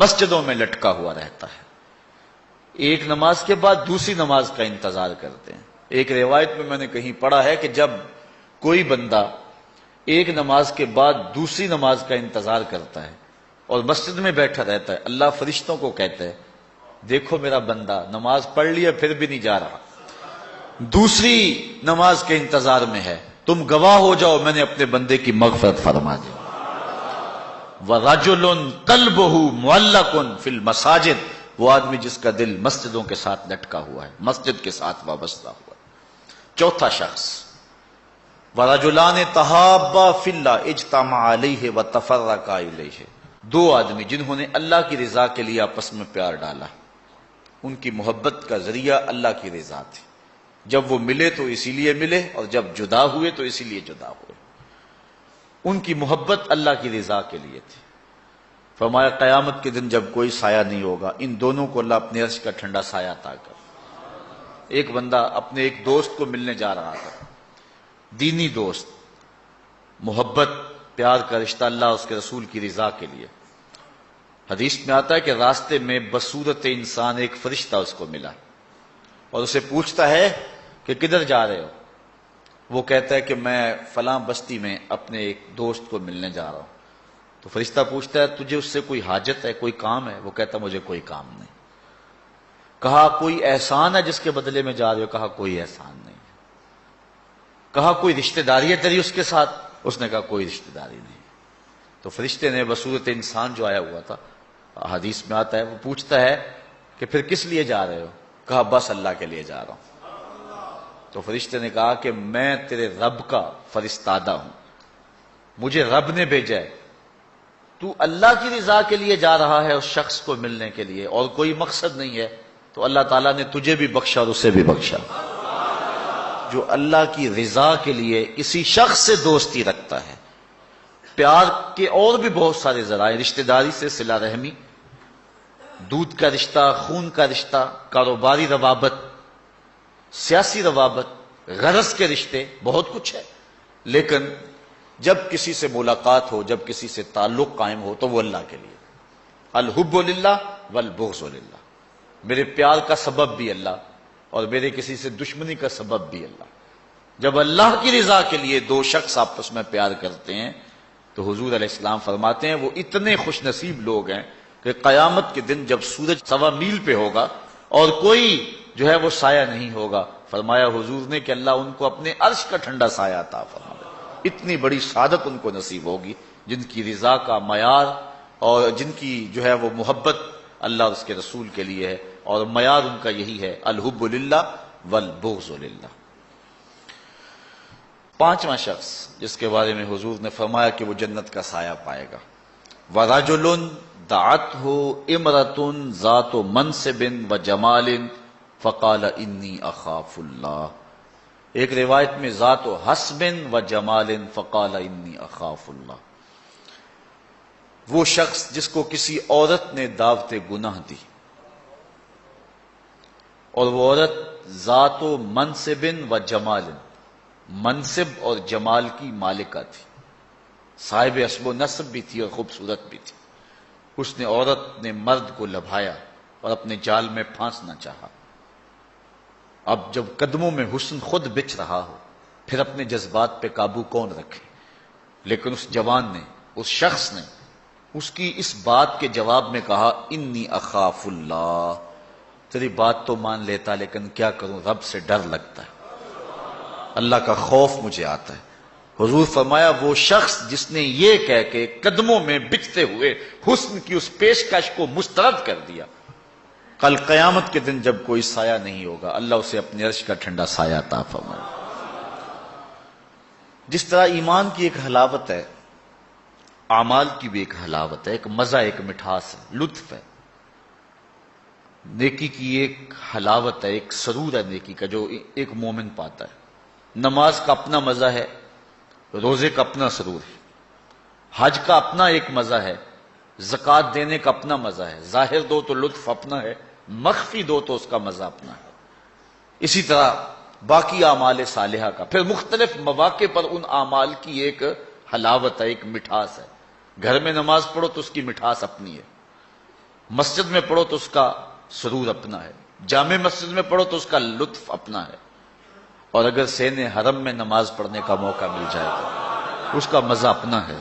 مسجدوں میں لٹکا ہوا رہتا ہے، ایک نماز کے بعد دوسری نماز کا انتظار کرتے ہیں. ایک روایت میں نے کہیں پڑھا ہے کہ جب کوئی بندہ ایک نماز کے بعد دوسری نماز کا انتظار کرتا ہے اور مسجد میں بیٹھا رہتا ہے، اللہ فرشتوں کو کہتا ہے دیکھو میرا بندہ نماز پڑھ لیا پھر بھی نہیں جا رہا، دوسری نماز کے انتظار میں ہے، تم گواہ ہو جاؤ میں نے اپنے بندے کی مغفرت فرما دی. وَرَجُلٌ قَلْبُهُ مُعَلَّقٌ فِي الْمَسَاجِدِ، وہ آدمی جس کا دل مسجدوں کے ساتھ لٹکا ہوا ہے، مسجد کے ساتھ وابستہ ہوا ہے. چوتھا شخص وَرَجُلَانِ تَحَابَّا فِي اللَّهِ اجْتَمَعَا عَلَيْهِ وَتَفَرَّقَا إِلَيْهِ، دو آدمی جنہوں نے اللہ کی رضا کے لیے آپس میں پیار ڈالا، ان کی محبت کا ذریعہ اللہ کی رضا تھی. جب وہ ملے تو اسی لیے ملے اور جب جدا ہوئے تو اسی لیے جدا ہوئے. ان کی محبت اللہ کی رضا کے لیے تھی. فرمایا قیامت کے دن جب کوئی سایہ نہیں ہوگا ان دونوں کو اللہ اپنے عرش کا ٹھنڈا سایہ عطا کر. ایک بندہ اپنے ایک دوست کو ملنے جا رہا تھا، دینی دوست، محبت پیار کا رشتہ اللہ اس کے رسول کی رضا کے لیے. حدیث میں آتا ہے کہ راستے میں بصورت انسان ایک فرشتہ اس کو ملا اور اسے پوچھتا ہے کہ کدھر جا رہے ہو؟ وہ کہتا ہے کہ میں فلاں بستی میں اپنے ایک دوست کو ملنے جا رہا ہوں. تو فرشتہ پوچھتا ہے تجھے اس سے کوئی حاجت ہے، کوئی کام ہے؟ وہ کہتا مجھے کوئی کام نہیں. کہا کوئی احسان ہے جس کے بدلے میں جا رہے ہو؟ کہا کوئی احسان نہیں. کہا کوئی رشتہ داری ہے تیری اس کے ساتھ؟ اس نے کہا کوئی رشتہ داری نہیں. تو فرشتے نے بصورت انسان جو آیا ہوا تھا، حدیث میں آتا ہے، وہ پوچھتا ہے کہ پھر کس لیے جا رہے ہو؟ کہا بس اللہ کے لیے جا رہا ہوں. تو فرشتے نے کہا کہ میں تیرے رب کا فرستادہ ہوں، مجھے رب نے بھیجا ہے، تو اللہ کی رضا کے لیے جا رہا ہے اس شخص کو ملنے کے لیے اور کوئی مقصد نہیں ہے، تو اللہ تعالیٰ نے تجھے بھی بخشا اور اسے بھی بخشا. جو اللہ کی رضا کے لیے کسی شخص سے دوستی رکھتا ہے. پیار کے اور بھی بہت سارے ذرائع، رشتہ داری سے صلہ رحمی، دودھ کا رشتہ، خون کا رشتہ، کاروباری روابط، سیاسی روابط، غرض کے رشتے، بہت کچھ ہے. لیکن جب کسی سے ملاقات ہو، جب کسی سے تعلق قائم ہو تو وہ اللہ کے لیے. الحب للہ والبغض للہ، میرے پیار کا سبب بھی اللہ اور میرے کسی سے دشمنی کا سبب بھی اللہ. جب اللہ کی رضا کے لیے دو شخص آپس میں پیار کرتے ہیں تو حضور علیہ السلام فرماتے ہیں وہ اتنے خوش نصیب لوگ ہیں کہ قیامت کے دن جب سورج 1.25 میل پہ ہوگا اور کوئی جو ہے وہ سایہ نہیں ہوگا، فرمایا حضور نے کہ اللہ ان کو اپنے عرش کا ٹھنڈا سایہ عطا فرمائے. اتنی بڑی سعادت ان کو نصیب ہوگی جن کی رضا کا معیار اور جن کی جو ہے وہ محبت اللہ اور اس کے رسول کے لیے ہے، اور معیار ان کا یہی ہے الحب للہ والبغض للہ. پانچواں شخص جس کے بارے میں حضور نے فرمایا کہ وہ جنت کا سایہ پائے گا، وَرَجُلٌ دَعَتْهُ امْرَةٌ ذَاتُ مَنْصِبٍ وَجَمَالٍ فَقَالَ إِنِّي أَخَافُ اللَّهِ. ایک روایت میں ذات و حسب و جمال فقال انی اخاف اللہ. وہ شخص جس کو کسی عورت نے دعوت گناہ دی اور وہ عورت ذات و منصب و جمال، منصب اور جمال کی مالکہ تھی، صاحب اسب و نسب بھی تھی اور خوبصورت بھی تھی. اس نے عورت نے مرد کو لبھایا اور اپنے جال میں پھانسنا چاہا. اب جب قدموں میں حسن خود بچ رہا ہو پھر اپنے جذبات پہ قابو کون رکھے؟ لیکن اس جوان نے، اس شخص نے اس کی اس بات کے جواب میں کہا انی اخاف اللہ، تیری بات تو مان لیتا لیکن کیا کروں، رب سے ڈر لگتا ہے، اللہ کا خوف مجھے آتا ہے۔ حضور فرمایا وہ شخص جس نے یہ کہہ کے قدموں میں بچتے ہوئے حسن کی اس پیشکش کو مسترد کر دیا، کل قیامت کے دن جب کوئی سایہ نہیں ہوگا اللہ اسے اپنے عرش کا ٹھنڈا سایہ عطا فرمائے۔ جس طرح ایمان کی ایک حلاوت ہے، اعمال کی بھی ایک حلاوت ہے، ایک مزہ، ایک مٹھاس ہے، لطف ہے۔ نیکی کی ایک حلاوت ہے، ایک سرور ہے نیکی کا جو ایک مومن پاتا ہے۔ نماز کا اپنا مزہ ہے، روزے کا اپنا سرور ہے، حج کا اپنا ایک مزہ ہے، زکوٰۃ دینے کا اپنا مزہ ہے، ظاہر دو تو لطف اپنا ہے، مخفی دو تو اس کا مزہ اپنا ہے۔ اسی طرح باقی اعمال صالحہ کا پھر مختلف مواقع پر ان اعمال کی ایک حلاوت ہے، ایک مٹھاس ہے۔ گھر میں نماز پڑھو تو اس کی مٹھاس اپنی ہے، مسجد میں پڑھو تو اس کا سرور اپنا ہے، جامع مسجد میں پڑھو تو اس کا لطف اپنا ہے، اور اگر سین حرم میں نماز پڑھنے کا موقع مل جائے گا اس کا مزہ اپنا ہے،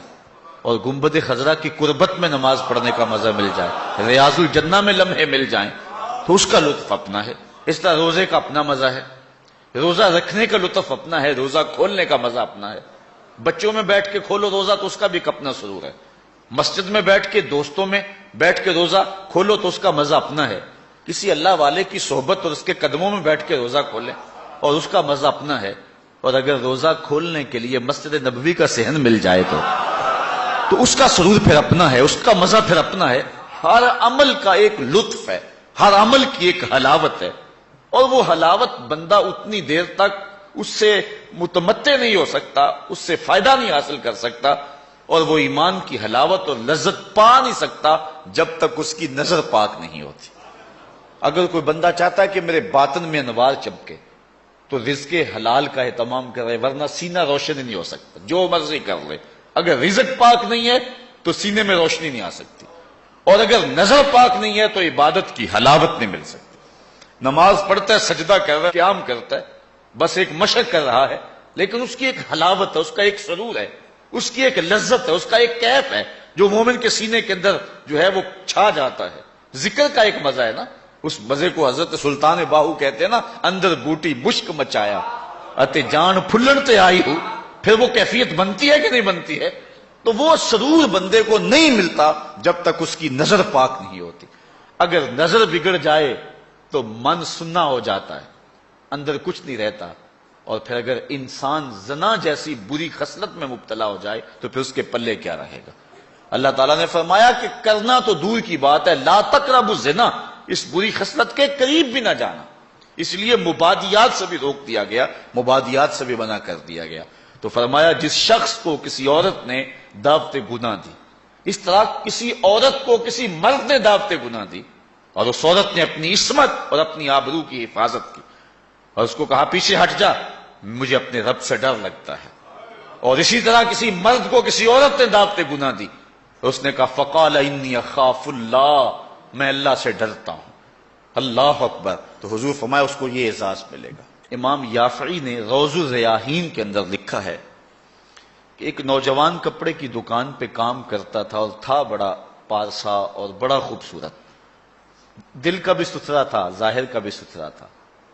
اور گنبد خضرا کی قربت میں نماز پڑھنے کا مزہ مل جائے، ریاض الجنہ میں لمحے مل جائیں تو اس کا لطف اپنا ہے۔ اس طرح روزے کا اپنا مزہ ہے، روزہ رکھنے کا لطف اپنا ہے، روزہ کھولنے کا مزہ اپنا ہے۔ بچوں میں بیٹھ کے کھولو روزہ تو اس کا بھی اپنا سرور ہے، مسجد میں بیٹھ کے دوستوں میں بیٹھ کے روزہ کھولو تو اس کا مزہ اپنا ہے، کسی اللہ والے کی صحبت اور اس کے قدموں میں بیٹھ کے روزہ کھولیں اور اس کا مزہ اپنا ہے، اور اگر روزہ کھولنے کے لیے مسجد نبوی کا صحن مل جائے تو اس کا سرور پھر اپنا ہے، اس کا مزہ پھر اپنا ہے۔ ہر عمل کا ایک لطف ہے، ہر عمل کی ایک حلاوت ہے، اور وہ حلاوت بندہ اتنی دیر تک اس سے متمتع نہیں ہو سکتا، اس سے فائدہ نہیں حاصل کر سکتا، اور وہ ایمان کی حلاوت اور لذت پا نہیں سکتا جب تک اس کی نظر پاک نہیں ہوتی۔ اگر کوئی بندہ چاہتا ہے کہ میرے باطن میں انوار چمکے تو رزق حلال کا اہتمام کرے، ورنہ سینہ روشن نہیں ہو سکتا، جو مرضی کر لے، اگر رزق پاک نہیں ہے تو سینے میں روشنی نہیں آ سکتی، اور اگر نظر پاک نہیں ہے تو عبادت کی حلاوت نہیں مل سکتی۔ نماز پڑھتا ہے، سجدہ کر رہا ہے، قیام کرتا ہے، بس ایک مشق کر رہا ہے، لیکن اس کی ایک حلاوت ہے، اس کا ایک سرور ہے، اس کی ایک لذت ہے، اس کا ایک کیف ہے جو مومن کے سینے کے اندر جو ہے وہ چھا جاتا ہے۔ ذکر کا ایک مزہ ہے نا، اس مزے کو حضرت سلطان باہو کہتے ہیں نا، اندر بوٹی مشک مچایا اتے جان پھلن تے آئی ہو، پھر وہ کیفیت بنتی ہے کہ نہیں بنتی ہے؟ تو وہ سرور بندے کو نہیں ملتا جب تک اس کی نظر پاک نہیں ہوتی۔ اگر نظر بگڑ جائے تو من سننا ہو جاتا ہے، اندر کچھ نہیں رہتا، اور پھر اگر انسان زنا جیسی بری خصلت میں مبتلا ہو جائے تو پھر اس کے پلے کیا رہے گا؟ اللہ تعالیٰ نے فرمایا کہ کرنا تو دور کی بات ہے، لا تقربوا الزنا، اس بری خصلت کے قریب بھی نہ جانا۔ اس لیے مبادیات سے بھی روک دیا گیا، مبادیات سے بھی منع کر دیا گیا۔ تو فرمایا جس شخص کو کسی عورت نے دعوت گناہ دی، اس طرح کسی عورت کو کسی مرد نے دعوت گناہ دی، اور اس عورت نے اپنی عصمت اور اپنی آبرو کی حفاظت کی، اور اس کو کہا پیچھے ہٹ جا، مجھے اپنے رب سے ڈر لگتا ہے، اور اسی طرح کسی مرد کو کسی عورت نے دعوت گناہ دی، اس نے کہا فقال انی اخاف اللہ، میں اللہ سے ڈرتا ہوں۔ اللہ اکبر۔ تو حضور فرمایا اس کو یہ اعزاز ملے گا۔ امام یافعی نے روض الریاحین کے اندر لکھا ہے کہ ایک نوجوان کپڑے کی دکان پہ کام کرتا تھا، اور تھا بڑا پارسا اور بڑا خوبصورت، دل کا بھی ستھرا تھا، ظاہر کا بھی ستھرا تھا،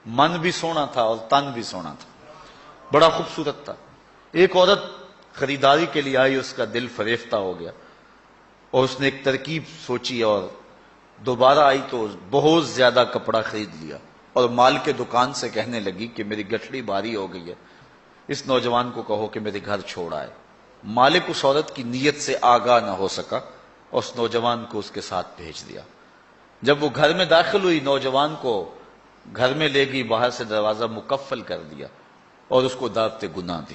من بھی سونا تھا اور تن بھی سونا تھا، بڑا خوبصورت تھا۔ ایک عورت خریداری کے لیے آئی، اس کا دل فریفتہ ہو گیا، اور اس نے ایک ترکیب سوچی اور دوبارہ آئی تو بہت زیادہ کپڑا خرید لیا، اور مال کے دکان سے کہنے لگی کہ میری گٹھڑی بھاری ہو گئی ہے، اس نوجوان کو کہو کہ میرے گھر چھوڑ آئے۔ مالک اس عورت کی نیت سے آگاہ نہ ہو سکا، اور اس نوجوان کو اس کے ساتھ بھیج دیا۔ جب وہ گھر میں داخل ہوئی، نوجوان کو گھر میں لے گئی، باہر سے دروازہ مقفل کر دیا اور اس کو دعوت گناہ دی۔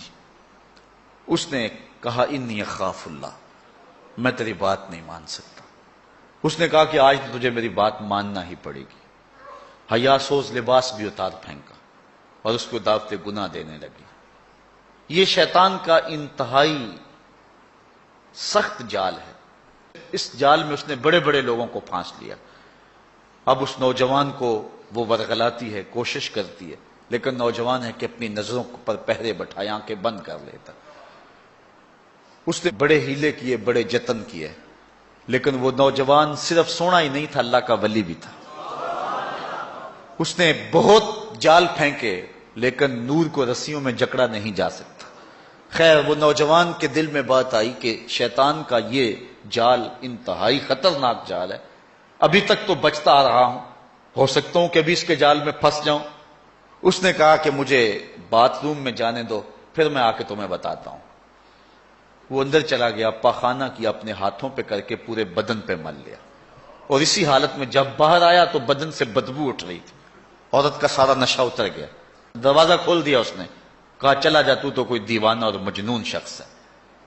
اس نے کہا انی اخاف اللہ، میں تیری بات نہیں مان سکتا۔ اس نے کہا کہ آج تجھے میری بات ماننا ہی پڑے گی۔ حیا سوز لباس بھی اتار پھینکا اور اس کو دعوت گناہ دینے لگی۔ یہ شیطان کا انتہائی سخت جال ہے، اس جال میں اس نے بڑے بڑے لوگوں کو پھانس لیا۔ اب اس نوجوان کو وہ ورغلاتی ہے، کوشش کرتی ہے لیکن نوجوان ہے کہ اپنی نظروں پر پہرے بٹھائے، آنکھیں بند کر لیتا۔ اس نے بڑے ہیلے کیے، بڑے جتن کیے، لیکن وہ نوجوان صرف سونا ہی نہیں تھا، اللہ کا ولی بھی تھا۔ اس نے بہت جال پھینکے لیکن نور کو رسیوں میں جکڑا نہیں جا سکتا۔ خیر، وہ نوجوان کے دل میں بات آئی کہ شیطان کا یہ جال انتہائی خطرناک جال ہے، ابھی تک تو بچتا آ رہا ہوں، ہو سکتا ہوں کہ ابھی اس کے جال میں پھنس جاؤں۔ اس نے کہا کہ مجھے باتھ روم میں جانے دو، پھر میں آ کے تمہیں بتاتا ہوں۔ وہ اندر چلا گیا، پاخانہ کیا، اپنے ہاتھوں پہ کر کے پورے بدن پہ مل لیا، اور اسی حالت میں جب باہر آیا تو بدن سے بدبو اٹھ رہی تھی، عورت کا سارا نشہ اتر گیا۔ دروازہ کھول دیا اس نے، کہا چلا جا، تو کوئی دیوانہ اور مجنون شخص ہے۔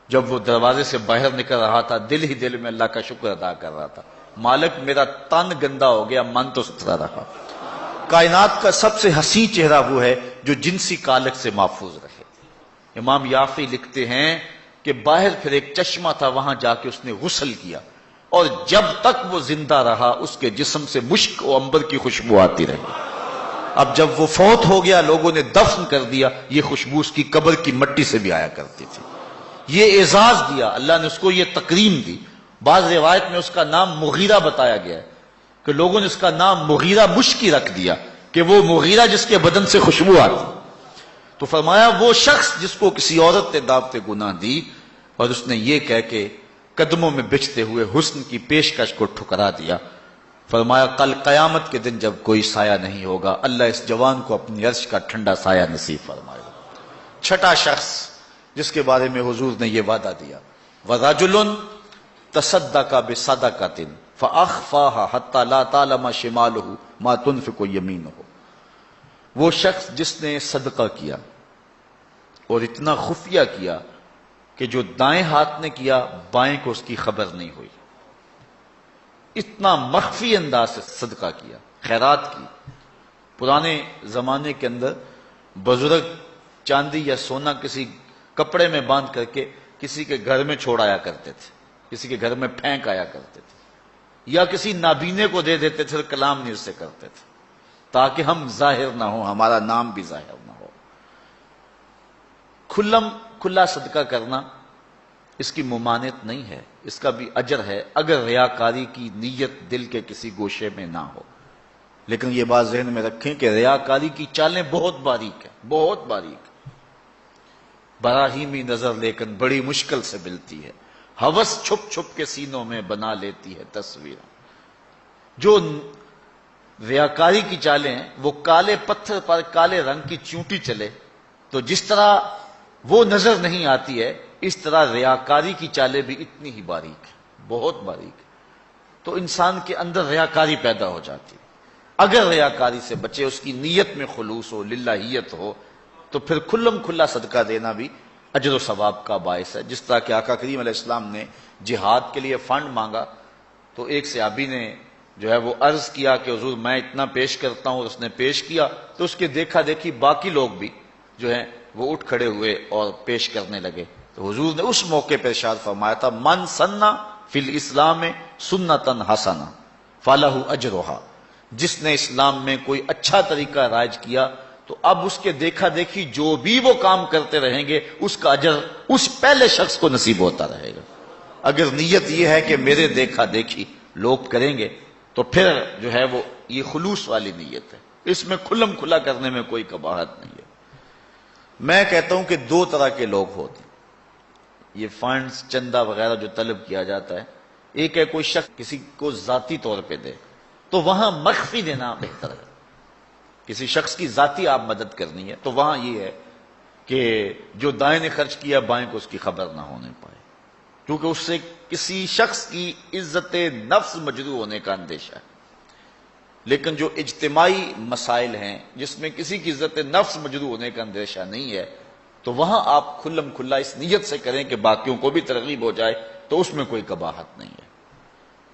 جب وہ دروازے سے باہر نکل رہا تھا، دل ہی دل میں اللہ کا شکر ادا کر رہا تھا، مالک میرا تن گندا ہو گیا، من تو ستھرا رہا۔ کائنات کا سب سے حسین چہرہ وہ ہے جو جنسی کالک سے محفوظ رہے۔ امام یافعی لکھتے ہیں کہ باہر پھر ایک چشمہ تھا، وہاں جا کے اس نے غسل کیا، اور جب تک وہ زندہ رہا اس کے جسم سے مشک و عنبر کی خوشبو آتی رہی۔ اب جب وہ فوت ہو گیا، لوگوں نے دفن کر دیا، یہ خوشبو اس کی قبر کی مٹی سے بھی آیا کرتی تھی۔ یہ اعزاز دیا اللہ نے، اس کو یہ تکریم دی۔ بعض روایت میں اس کا نام مغیرہ بتایا گیا ہے کہ لوگوں نے اس کا نام مغیرہ مشکی رکھ دیا کہ وہ مغیرہ جس کے بدن سے خوشبو آتی۔ تو فرمایا وہ شخص جس کو کسی عورت نے دعوت گناہ دی اور اس نے یہ کہہ کے قدموں میں بچھتے ہوئے حسن کی پیشکش کو ٹھکرا دیا، فرمایا کل قیامت کے دن جب کوئی سایہ نہیں ہوگا، اللہ اس جوان کو اپنی عرش کا ٹھنڈا سایہ نصیب فرمائے گا۔ چھٹا شخص جس کے بارے میں حضور نے یہ وعدہ دیا، وَرَجُلٌ تَصَدَّقَ بِصَدَقَةٍ فَأَخْفَاهَا حَتَّى لَا تَعْلَمَ شِمَالُهُ مَا تُنْفِقُ يَمِينُهُ۔ وہ شخص جس نے صدقہ کیا اور اتنا خفیہ کیا کہ جو دائیں ہاتھ نے کیا بائیں کو اس کی خبر نہیں ہوئی، اتنا مخفی انداز سے صدقہ کیا، خیرات کی۔ پرانے زمانے کے اندر بزرگ چاندی یا سونا کسی کپڑے میں باندھ کر کے کسی کے گھر میں چھوڑ آیا کرتے تھے، کسی کے گھر میں پھینک آیا کرتے تھے، یا کسی نابینے کو دے دیتے تھے، کلام نہیں اس سے کرتے تھے تاکہ ہم ظاہر نہ ہو، ہمارا نام بھی ظاہر نہ ہو۔ کھلا صدقہ کرنا اس کی ممانعت نہیں ہے، اس کا بھی اجر ہے اگر ریاکاری کی نیت دل کے کسی گوشے میں نہ ہو۔ لیکن یہ بات ذہن میں رکھیں کہ ریاکاری کی چالیں بہت باریک ہیں، بہت باریک، براہیمی نظر لیکن بڑی مشکل سے ملتی ہے، ہوس چھپ چھپ کے سینوں میں بنا لیتی ہے تصویر۔ جو ریاکاری کی چالیں ہیں وہ کالے پتھر پر کالے رنگ کی چونٹی چلے تو جس طرح وہ نظر نہیں آتی ہے، اس طرح ریاکاری کی چالیں بھی اتنی ہی باریک ہیں، بہت باریک۔ تو انسان کے اندر ریاکاری پیدا ہو جاتی ہے۔ اگر ریاکاری سے بچے، اس کی نیت میں خلوص ہو، للہیت ہو، تو پھر کھلا صدقہ دینا بھی اجر و ثواب کا باعث ہے۔ جس طرح کہ آقا کریم علیہ السلام نے جہاد کے لیے فنڈ مانگا تو ایک صحابی نے جو ہے وہ عرض کیا کہ حضور میں اتنا پیش کرتا ہوں، اور اس نے پیش کیا تو اس کے دیکھا دیکھی باقی لوگ بھی جو ہیں وہ اٹھ کھڑے ہوئے اور پیش کرنے لگے۔ تو حضور نے اس موقع پر ارشاد فرمایا تھا، من سنہ فی الاسلام سنتن حسنہ فلہ اجرھا، جس نے اسلام میں کوئی اچھا طریقہ رائج کیا تو اب اس کے دیکھا دیکھی جو بھی وہ کام کرتے رہیں گے اس کا اجر اس پہلے شخص کو نصیب ہوتا رہے گا۔ اگر نیت یہ ہے کہ میرے دیکھا دیکھی لوگ کریں گے تو پھر جو ہے وہ یہ خلوص والی نیت ہے، اس میں کھلا کرنے میں کوئی قباحت نہیں ہے۔ میں کہتا ہوں کہ دو طرح کے لوگ ہوتے ہیں یہ فنڈز چندہ وغیرہ جو طلب کیا جاتا ہے۔ ایک ہے کوئی شخص کسی کو ذاتی طور پہ دے تو وہاں مخفی دینا بہتر ہے۔ کسی شخص کی ذاتی آپ مدد کرنی ہے تو وہاں یہ ہے کہ جو دائیں نے خرچ کیا بائیں کو اس کی خبر نہ ہونے پائے، کیونکہ اس سے کسی شخص کی عزت نفس مجروح ہونے کا اندیشہ ہے۔ لیکن جو اجتماعی مسائل ہیں جس میں کسی کی عزت نفس مجروح ہونے کا اندیشہ نہیں ہے تو وہاں آپ کھلا اس نیت سے کریں کہ باقیوں کو بھی ترغیب ہو جائے تو اس میں کوئی قباحت نہیں ہے۔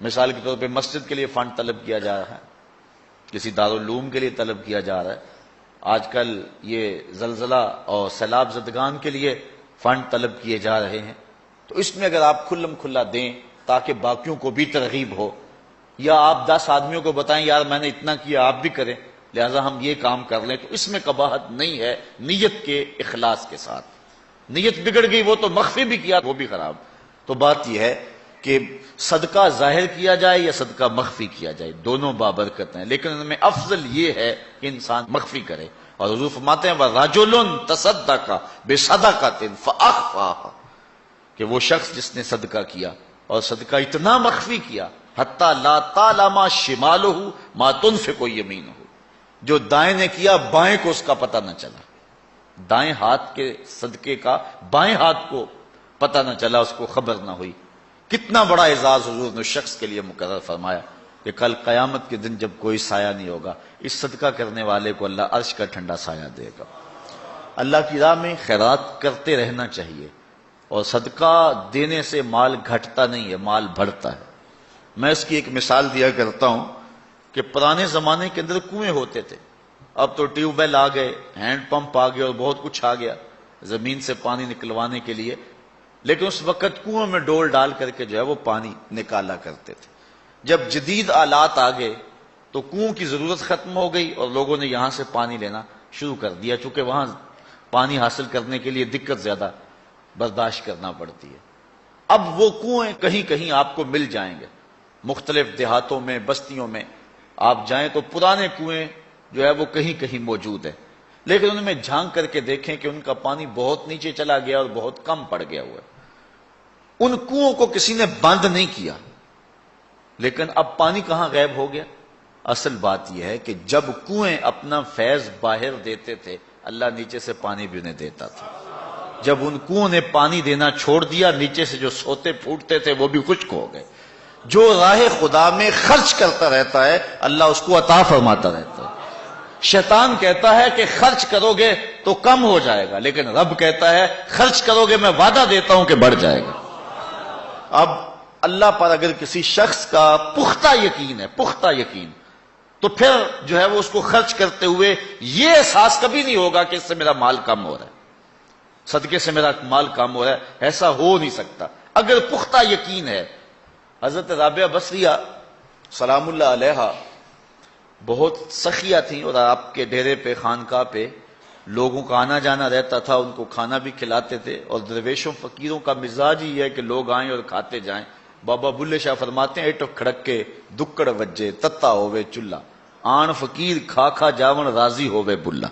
مثال کے طور پہ مسجد کے لیے فنڈ طلب کیا جا رہا ہے، کسی دارالعلوم کے لیے طلب کیا جا رہا ہے، آج کل یہ زلزلہ اور سیلاب زدگان کے لیے فنڈ طلب کیے جا رہے ہیں، تو اس میں اگر آپ کھلا دیں تاکہ باقیوں کو بھی ترغیب ہو، یا آپ 10 آدمیوں کو بتائیں یار میں نے اتنا کیا آپ بھی کریں، لہٰذا ہم یہ کام کر لیں، تو اس میں قباحت نہیں ہے نیت کے اخلاص کے ساتھ۔ نیت بگڑ گئی، وہ تو مخفی بھی کیا وہ بھی خراب۔ تو بات یہ ہے کہ صدقہ ظاہر کیا جائے یا صدقہ مخفی کیا جائے، دونوں بابرکت ہیں، لیکن ان میں افضل یہ ہے کہ انسان مخفی کرے۔ اور حضور فرماتے ہیں وَرَجُلٌ تَصَدَّقَ بِصَدَقَةٍ فَأَخْفَاهَا، کہ وہ شخص جس نے صدقہ کیا اور صدقہ اتنا مخفی کیا حتیٰ لا تعلم شمالہ ما تنفق یمینہ، جو دائیں نے کیا بائیں کو اس کا پتہ نہ چلا، دائیں ہاتھ کے صدقے کا بائیں ہاتھ کو پتہ نہ چلا، اس کو خبر نہ ہوئی۔ کتنا بڑا اعزاز حضور نے اس شخص کے لیے مقرر فرمایا کہ کل قیامت کے دن جب کوئی سایہ نہیں ہوگا، اس صدقہ کرنے والے کو اللہ عرش کا ٹھنڈا سایہ دے گا۔ اللہ کی راہ میں خیرات کرتے رہنا چاہیے، اور صدقہ دینے سے مال گھٹتا نہیں ہے، مال بڑھتا ہے۔ میں اس کی ایک مثال دیا کرتا ہوں کہ پرانے زمانے کے اندر کنویں ہوتے تھے، اب تو ٹیوب ویل آ گئے، ہینڈ پمپ آ گئے اور بہت کچھ آ گیا زمین سے پانی نکلوانے کے لیے، لیکن اس وقت کنویں میں ڈول ڈال کر کے جو ہے وہ پانی نکالا کرتے تھے۔ جب جدید آلات آ گئے تو کنویں کی ضرورت ختم ہو گئی اور لوگوں نے یہاں سے پانی لینا شروع کر دیا، چونکہ وہاں پانی حاصل کرنے کے لیے دقت زیادہ برداشت کرنا پڑتی ہے۔ اب وہ کنویں کہیں کہیں آپ کو مل جائیں گے، مختلف دیہاتوں میں، بستیوں میں آپ جائیں تو پرانے کنویں جو ہے وہ کہیں کہیں موجود ہے، لیکن ان میں جھانک کر کے دیکھیں کہ ان کا پانی بہت نیچے چلا گیا اور بہت کم پڑ گیا ہوا ہے۔ ان کنووں کو کسی نے بند نہیں کیا، لیکن اب پانی کہاں غائب ہو گیا؟ اصل بات یہ ہے کہ جب کنویں اپنا فیض باہر دیتے تھے اللہ نیچے سے پانی بھی انہیں دیتا تھا، جب ان کنووں نے پانی دینا چھوڑ دیا نیچے سے جو سوتے پھوٹتے تھے وہ بھی خشک ہو گئے۔ جو راہ خدا میں خرچ کرتا رہتا ہے اللہ اس کو عطا فرماتا رہتا ہے۔ شیطان کہتا ہے کہ خرچ کرو گے تو کم ہو جائے گا، لیکن رب کہتا ہے خرچ کرو گے میں وعدہ دیتا ہوں کہ بڑھ جائے گا۔ اب اللہ پر اگر کسی شخص کا پختہ یقین ہے، پختہ یقین، تو پھر جو ہے وہ اس کو خرچ کرتے ہوئے یہ احساس کبھی نہیں ہوگا کہ اس سے میرا مال کم ہو رہا ہے، صدقے سے میرا مال کم ہو رہا ہے، ایسا ہو نہیں سکتا اگر پختہ یقین ہے۔ حضرت رابعہ بصریہ سلام اللہ علیہا بہت سخیہ تھیں، اور آپ کے ڈیرے پہ، خانقاہ پہ لوگوں کا آنا جانا رہتا تھا، ان کو کھانا بھی کھلاتے تھے، اور درویشوں فقیروں کا مزاج ہی ہے کہ لوگ آئیں اور کھاتے جائیں۔ بابا بلے شاہ فرماتے ہیں ایٹو کھڑک کے دکڑ وجے تتا ہوئے چلہ، آن فقیر کھا کھا جاون راضی ہوئے بلہ۔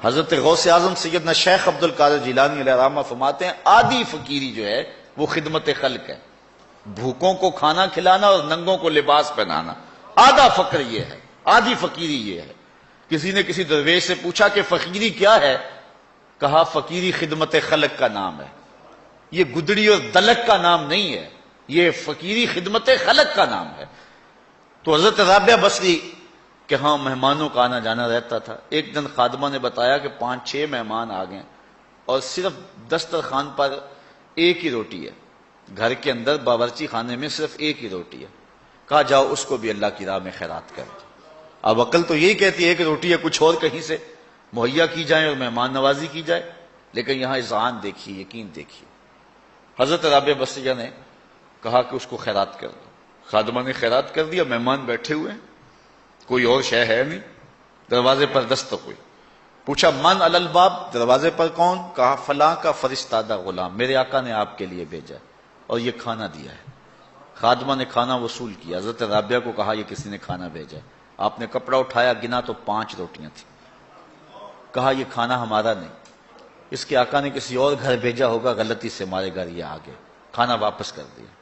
حضرت غوث اعظم سیدنا شیخ عبد القادر جیلانی علیہ الرحمہ فرماتے ہیں آدھی فقیری جو ہے وہ خدمت خلق ہے، بھوکوں کو کھانا کھلانا اور ننگوں کو لباس پہنانا، آدھا فقر یہ ہے، آدھی فقیری یہ ہے۔ کسی نے کسی درویش سے پوچھا کہ فقیری کیا ہے؟ کہا فقیری خدمت خلق کا نام ہے، یہ گدڑی اور دلک کا نام نہیں ہے، یہ فقیری خدمت خلق کا نام ہے۔ تو حضرت رابعہ بصری کہ ہاں مہمانوں کا آنا جانا رہتا تھا۔ ایک دن خادمہ نے بتایا کہ 5-6 مہمان آ گئے اور صرف دسترخوان پر ایک ہی روٹی ہے، گھر کے اندر باورچی خانے میں صرف ایک ہی روٹی ہے۔ کہا جاؤ اس کو بھی اللہ کی راہ میں خیرات کر دو۔ اب عقل تو یہی کہتی ہے کہ روٹی ہے کچھ اور کہیں سے مہیا کی جائے اور مہمان نوازی کی جائے، لیکن یہاں اذعان دیکھیے، یقین دیکھیے۔ حضرت رابعہ بصریہ نے کہا کہ اس کو خیرات کر دو۔ خادمہ نے خیرات کر دیا، مہمان بیٹھے ہوئے ہیں، کوئی اور شے ہے نہیں، دروازے پر دستک ہوئی، پوچھا من علی الباب، دروازے پر کون؟ کہا فلاں کا فرستادہ غلام، میرے آقا نے آپ کے لیے بھیجا اور یہ کھانا دیا ہے۔ خادمہ نے کھانا وصول کیا، حضرت رابعہ کو کہا یہ کسی نے کھانا بھیجا ہے۔ آپ نے کپڑا اٹھایا، گنا تو 5 روٹیاں تھیں۔ کہا یہ کھانا ہمارا نہیں، اس کے آقا نے کسی اور گھر بھیجا ہوگا، غلطی سے ہمارے گھر یہ آ گئے، کھانا واپس کر دیا۔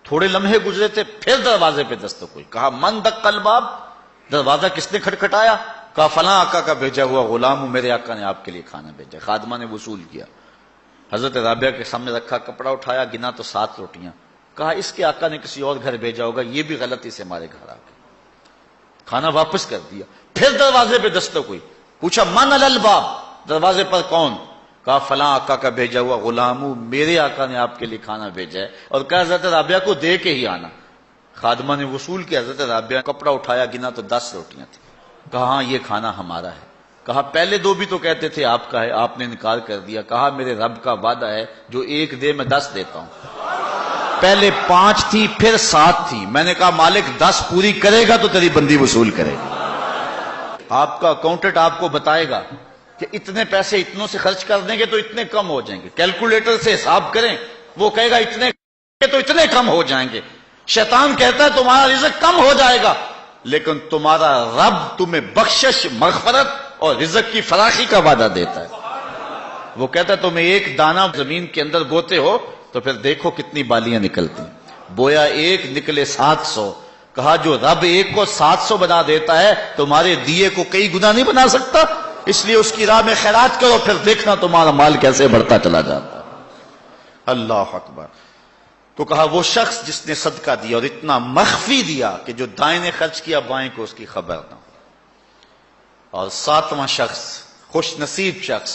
تھوڑے لمحے گزرے تھے، پھر دروازے پہ دستک ہوئی، کہا من دق الباب، دروازہ کس نے کھٹکھٹایا؟ کہا فلاں آقا کا بھیجا ہوا غلام ہوں، میرے آقا نے آپ کے لیے کھانا بھیجا۔ خادمہ نے وصول کیا، حضرت رابعہ کے سامنے رکھا، کپڑا اٹھایا، گنا تو 7 روٹیاں۔ کہا اس کے آقا نے کسی اور گھر بھیجا ہوگا، یہ بھی غلطی سے ہمارے گھر آ گئے، کھانا واپس کر دیا۔ پھر دروازے پہ دستک ہوئی، پوچھا من علی الباب، دروازے پر کون؟ کہا فلاں آقا کا بھیجا ہوا غلام ہوں، میرے آقا نے آپ کے لیے کھانا بھیجا ہے، اور کہا حضرت رابعہ کو دے کے ہی آنا۔ خادمہ نے وصول کیا، حضرت رابعہ کپڑا اٹھایا، گنا تو 10 روٹیاں تھیں۔ کہا ہاں یہ کھانا ہمارا ہے۔ کہا پہلے 2 بھی تو کہتے تھے آپ کا ہے، آپ نے انکار کر دیا۔ کہا میرے رب کا وعدہ ہے جو 1 دے میں 10 دیتا ہوں۔ پہلے 5 تھی، پھر 7 تھی، میں نے کہا مالک 10 پوری کرے گا تو تیری بندی وصول کرے گا۔ آپ کا اکاؤنٹنٹ آپ کو بتائے گا کہ اتنے پیسے اتنوں سے خرچ کر دیں گے تو اتنے کم ہو جائیں گے، کیلکولیٹر سے حساب کریں وہ کہے گا اتنے تو اتنے کم ہو جائیں گے۔ شیطان کہتا ہے تمہارا رزق کم ہو جائے گا، لیکن تمہارا رب تمہیں بخشش، مغفرت اور رزق کی فراخی کا وعدہ دیتا ہے۔ وہ کہتا ہے تمہیں ایک دانہ زمین کے اندر بوتے ہو تو پھر دیکھو کتنی بالیاں نکلتی، بویا ایک نکلے 700۔ کہا جو رب ایک کو 700 بنا دیتا ہے تمہارے دیے کو کئی گنا نہیں بنا سکتا، اس لیے اس کی راہ میں خیرات کرو، پھر دیکھنا تمہارا مال کیسے بڑھتا چلا جاتا ہے۔ اللہ اکبر۔ تو کہا وہ شخص جس نے صدقہ دیا اور اتنا مخفی دیا کہ جو دائیں نے خرچ کیا بائیں کو اس کی خبر نہ ہو۔ اور 7واں شخص، خوش نصیب شخص،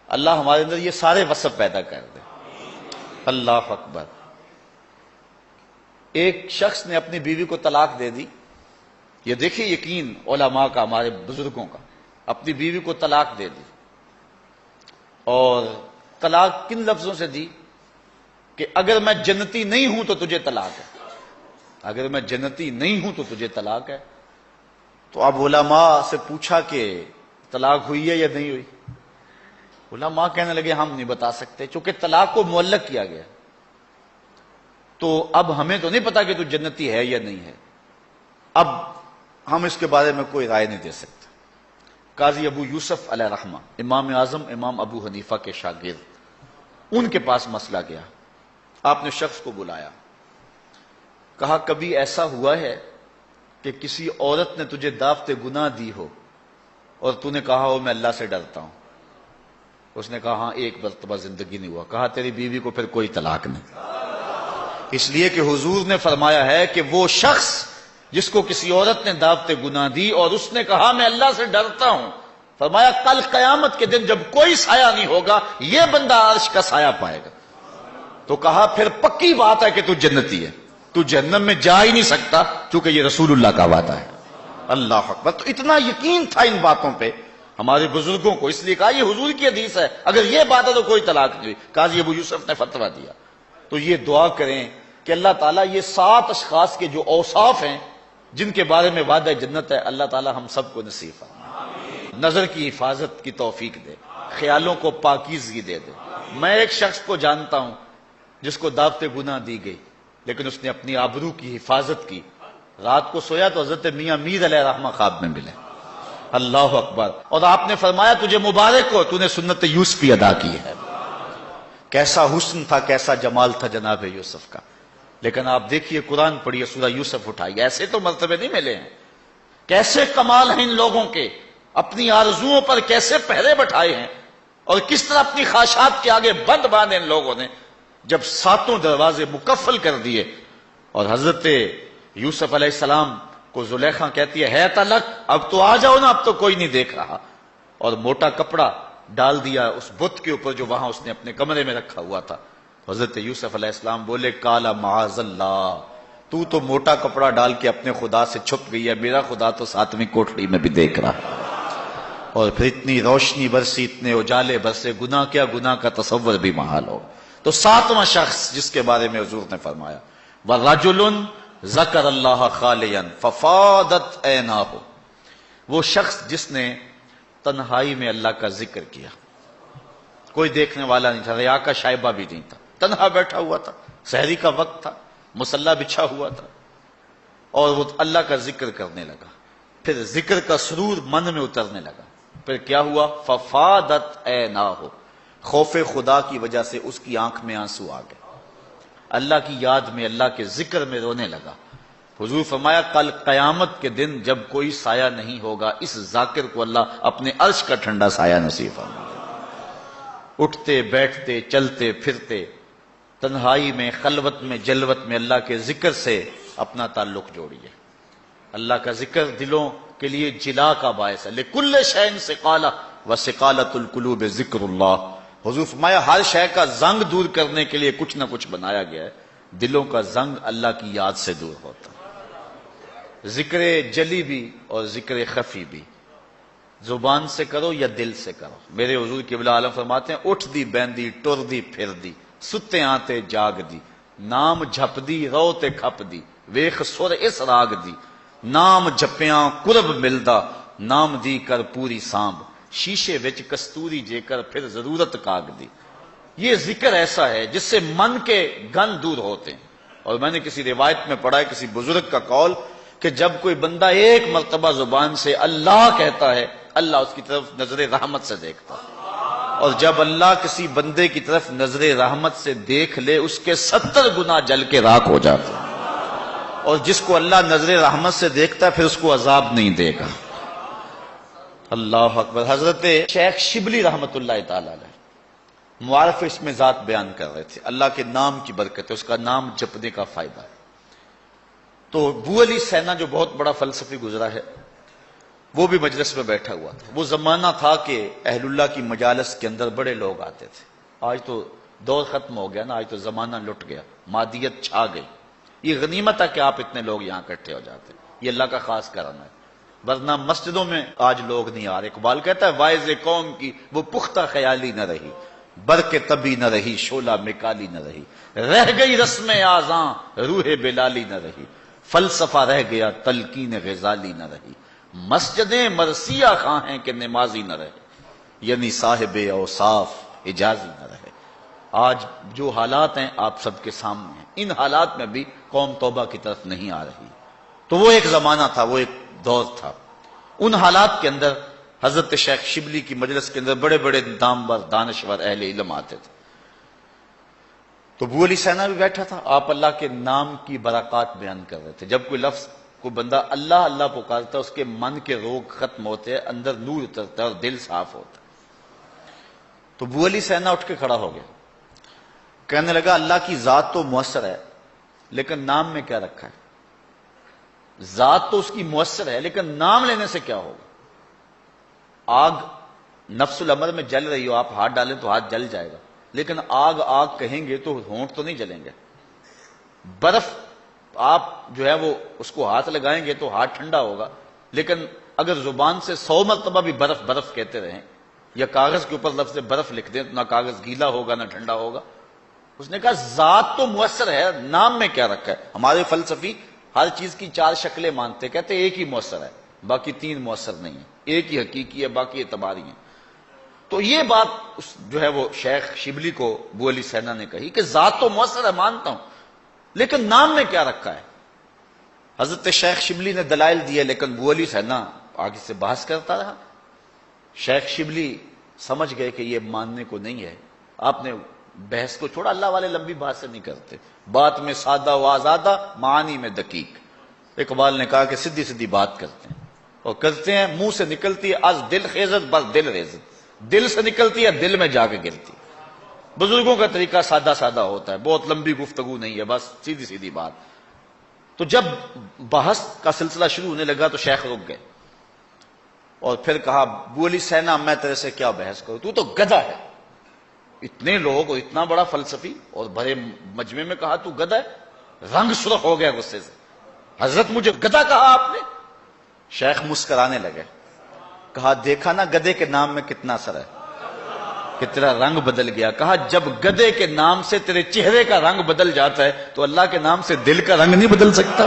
اللہ ہمارے اندر یہ سارے وصف پیدا کر دے۔ اللہ اکبر۔ ایک شخص نے اپنی بیوی کو طلاق دے دی، یہ دیکھیں یقین علماء کا، ہمارے بزرگوں کا، اپنی بیوی کو طلاق دے دی، اور طلاق کن لفظوں سے دی کہ اگر میں جنتی نہیں ہوں تو تجھے طلاق ہے، اگر میں جنتی نہیں ہوں تو تجھے طلاق ہے۔ تو اب علماء سے پوچھا کہ طلاق ہوئی ہے یا نہیں ہوئی؟ علماء کہنے لگے ہم نہیں بتا سکتے، چونکہ طلاق کو معلق کیا گیا تو اب ہمیں تو نہیں پتا کہ تو جنتی ہے یا نہیں ہے، اب ہم اس کے بارے میں کوئی رائے نہیں دے سکتے۔ قاضی ابو یوسف علیہ رحمہ، امام اعظم امام ابو حنیفہ کے شاگرد، ان کے پاس مسئلہ گیا۔ آپ نے شخص کو بلایا، کہا کبھی ایسا ہوا ہے کہ کسی عورت نے تجھے دعوت گناہ دی ہو اور تو نے کہا ہو میں اللہ سے ڈرتا ہوں؟ اس نے کہا ہاں ایک مرتبہ زندگی نہیں ہوا۔ کہا تیری بیوی کو پھر کوئی طلاق نہیں، اس لیے کہ حضور نے فرمایا ہے کہ وہ شخص جس کو کسی عورت نے دعوت گناہ دی اور اس نے کہا میں اللہ سے ڈرتا ہوں، فرمایا کل قیامت کے دن جب کوئی سایہ نہیں ہوگا یہ بندہ عرش کا سایہ پائے گا۔ تو کہا پھر پکی بات ہے کہ تو جنتی ہے، تو جہنم میں جا ہی نہیں سکتا چونکہ یہ رسول اللہ کا وعدہ ہے۔ اللہ اکبر۔ تو اتنا یقین تھا ان باتوں پہ ہمارے بزرگوں کو، اس لیے کہا یہ حضور کی حدیث ہے، اگر یہ بات ہے تو کوئی طلاق نہیں ہوئی۔ قاضی ابو یوسف نے فتویٰ دیا۔ تو یہ دعا کریں کہ اللہ تعالیٰ یہ 7 اشخاص کے جو اوصاف ہیں جن کے بارے میں وعدہ جنت ہے، اللہ تعالیٰ ہم سب کو نصیب فرمائے، نظر کی حفاظت کی توفیق دے، خیالوں کو پاکیزگی دے دے۔ میں ایک شخص کو جانتا ہوں جس کو دعوت گناہ دی گئی لیکن اس نے اپنی آبرو کی حفاظت کی، رات کو سویا تو حضرت میاں میر علیہ رحمہ خواب میں ملے۔ اللہ اکبر۔ اور آپ نے فرمایا تجھے مبارک ہو، تو نے سنت یوسفی ادا کی ہے۔ کیسا حسن تھا، کیسا جمال تھا جناب یوسف کا، لیکن آپ دیکھیے قرآن پڑھیے، سورہ یوسف اٹھائیے، ایسے تو مرتبے نہیں ملے ہیں، کیسے کمال ہیں ان لوگوں کے، اپنی آرزوؤں پر کیسے پہرے بٹھائے ہیں اور کس طرح اپنی خواہشات کے آگے بند باندھے ان لوگوں نے۔ جب 7 دروازے مکفل کر دیے اور حضرت یوسف علیہ السلام کو زلیخا کہتی ہے طلق، اب تو آ جاؤ نا، اب تو کوئی نہیں دیکھ رہا، اور موٹا کپڑا ڈال دیا اس بت کے اوپر جو وہاں اس نے اپنے کمرے میں رکھا ہوا تھا۔ حضرت یوسف علیہ السلام بولے کالا معاذ اللہ، تو موٹا کپڑا ڈال کے اپنے خدا سے چھپ گئی ہے، میرا خدا تو 7ویں کوٹڑی میں بھی دیکھ رہا۔ اور پھر اتنی روشنی برسی، اتنے اجالے برسے، گناہ کیا، گناہ کا تصور بھی محال ہو۔ تو 7واں شخص جس کے بارے میں حضور نے فرمایا وَرَجُلٌ ذَكَرَ اللَّهَ خَالِيًا فَفَاضَتْ عَيْنَاهُ، وہ شخص جس نے تنہائی میں اللہ کا ذکر کیا، کوئی دیکھنے والا نہیں تھا، ریا کا شائبہ بھی نہیں تھا، تنہا بیٹھا ہوا تھا، سحری کا وقت تھا، مصلی بچھا ہوا تھا، اور وہ اللہ کا ذکر کرنے لگا، پھر ذکر کا سرور من میں اترنے لگا، پھر کیا ہوا فَفَاضَتْ عَيْنَاهُ، خوف خدا کی وجہ سے اس کی آنکھ میں آنسو آ گئے، اللہ کی یاد میں، اللہ کے ذکر میں رونے لگا۔ حضور فرمایا کل قیامت کے دن جب کوئی سایہ نہیں ہوگا اس ذاکر کو اللہ اپنے عرش کا ٹھنڈا سایہ نصیب فرمائے۔ اٹھتے بیٹھتے چلتے پھرتے تنہائی میں، خلوت میں، جلوت میں اللہ کے ذکر سے اپنا تعلق جوڑیے۔ اللہ کا ذکر دلوں کے لیے جلا کا باعث ہے۔ لِكُلِّ شَيْءٍ سِقَالَةٌ وَسِقَالَةُ الْقُلُوبِ ذِكْرُ اللَّهِ، حضور فرمایا ہر شے کا زنگ دور کرنے کے لیے کچھ نہ کچھ بنایا گیا ہے، دلوں کا زنگ اللہ کی یاد سے دور ہوتا ہے۔ ذکر جلی بھی اور ذکر خفی بھی، زبان سے کرو یا دل سے کرو۔ میرے حضور قبلہ عالم فرماتے ہیں اٹھ دی بیندی ٹر دی پھر دی، ستے آتے جاگ دی، نام جھپ دی روتے کھپ دی، ویخ سر اس راگ دی، نام جپیاں قرب ملدا نام دی کر پوری سانب شیشے وچ کستوری جے کر پھر ضرورت کاغ دی. یہ ذکر ایسا ہے جس سے من کے گن دور ہوتے ہیں. اور میں نے کسی روایت میں پڑھا ہے کسی بزرگ کا قول کہ جب کوئی بندہ ایک مرتبہ زبان سے اللہ کہتا ہے اللہ اس کی طرف نظر رحمت سے دیکھتا ہے. اور جب اللہ کسی بندے کی طرف نظر رحمت سے دیکھ لے اس کے 70 گنا جل کے راکھ ہو جاتے ہیں. اور جس کو اللہ نظر رحمت سے دیکھتا ہے پھر اس کو عذاب نہیں دے گا. اللہ اکبر. حضرت شیخ شبلی رحمت اللہ تعالی علیہ معارف اس میں ذات بیان کر رہے تھے. اللہ کے نام کی برکت ہے, اس کا نام جپنے کا فائدہ ہے. تو ابو علی سینا جو بہت بڑا فلسفی گزرا ہے وہ بھی مجلس میں بیٹھا ہوا تھا. وہ زمانہ تھا کہ اہل اللہ کی مجالس کے اندر بڑے لوگ آتے تھے. آج تو دور ختم ہو گیا نا, آج تو زمانہ لٹ گیا, مادیت چھا گئی. یہ غنیمت ہے کہ آپ اتنے لوگ یہاں اکٹھے ہو جاتے ہیں, یہ اللہ کا خاص کرم ہے. ورنہ مسجدوں میں آج لوگ نہیں آ رہے. اقبال کہتا ہے واعظ قوم کی وہ پختہ خیالی نہ رہی, برق طبی نہ رہی, شعلہ مکالی نہ رہی, رہ گئی رسم آزاں روح بلالی نہ رہی, فلسفہ رہ گیا تلقین غزالی نہ رہی, مسجدیں مرثیہ خواہ ہیں کہ نمازی نہ رہے, یعنی صاحب اوصاف اجازی نہ رہے. آج جو حالات ہیں آپ سب کے سامنے ہیں, ان حالات میں بھی قوم توبہ کی طرف نہیں آ رہی. تو وہ ایک زمانہ تھا, وہ ایک دور تھا. ان حالات کے اندر حضرت شیخ شبلی کی مجلس کے اندر بڑے بڑے نامور دانشور اہل علم آتے تھے. تو ابو علی سینا بھی بیٹھا تھا, آپ اللہ کے نام کی برکات بیان کر رہے تھے. جب کوئی لفظ کوئی بندہ اللہ اللہ پکارتا اس کے من کے روگ ختم ہوتے ہیں, اندر نور اترتا ہے اور دل صاف ہوتا ہے. تو ابو علی سینا اٹھ کے کھڑا ہو گیا, کہنے لگا اللہ کی ذات تو مؤثر ہے لیکن نام میں کیا رکھا ہے. ذات تو اس کی مؤثر ہے لیکن نام لینے سے کیا ہوگا. آگ نفس الامر میں جل رہی ہو, آپ ہاتھ ڈالیں تو ہاتھ جل جائے گا, لیکن آگ آگ کہیں گے تو ہونٹ تو نہیں جلیں گے. برف آپ جو ہے وہ اس کو ہاتھ لگائیں گے تو ہاتھ ٹھنڈا ہوگا, لیکن اگر زبان سے 100 مرتبہ بھی برف برف کہتے رہیں یا کاغذ کے اوپر لفظ برف لکھ دیں تو نہ کاغذ گیلا ہوگا نہ ٹھنڈا ہوگا. اس نے کہا ذات تو مؤثر ہے, نام میں کیا رکھا ہے. ہمارے فلسفی ہر چیز کی 4 شکلیں مانتے, کہتے ایک ہی مؤثر ہے باقی 3 مؤثر نہیں ہے, ایک ہی حقیقی ہے باقی اعتباری ہیں. تو یہ بات جو ہے وہ شیخ شبلی کو ابو علی سینا نے کہی کہ ذات تو مؤثر ہے مانتا ہوں لیکن نام میں کیا رکھا ہے. حضرت شیخ شبلی نے دلائل دیے لیکن ابو علی سینا آگے سے بحث کرتا رہا. شیخ شبلی سمجھ گئے کہ یہ ماننے کو نہیں ہے. آپ نے بحث کو چھوڑا, اللہ والے لمبی بات سے نہیں کرتے, بات میں سادہ و آزادہ, معانی میں دقیق. اقبال نے کہا کہ سیدھی سیدھی بات کرتے ہیں اور کرتے ہیں, منہ سے نکلتی ہے از دل خیزت بس دل ریزت, دل سے نکلتی ہے دل میں جا کے گرتی. بزرگوں کا طریقہ سادہ سادہ ہوتا ہے, بہت لمبی گفتگو نہیں ہے, بس سیدھی سیدھی بات. تو جب بحث کا سلسلہ شروع ہونے لگا تو شیخ رک گئے اور پھر کہا ابو علی سینا میں تیرے سے کیا بحث کروں, تو گدھا ہے. اتنے لوگ اور اتنا بڑا فلسفی اور بڑے مجمع میں کہا تو گدھا ہے. رنگ سرخ ہو گیا غصے سے, حضرت مجھے گدھا کہا آپ نے. شیخ مسکرانے لگے, کہا دیکھا نا گدھے کے نام میں کتنا اثر ہے کہ تیرا رنگ بدل گیا. کہا جب گدھے کے نام سے تیرے چہرے کا رنگ بدل جاتا ہے تو اللہ کے نام سے دل کا رنگ نہیں بدل سکتا.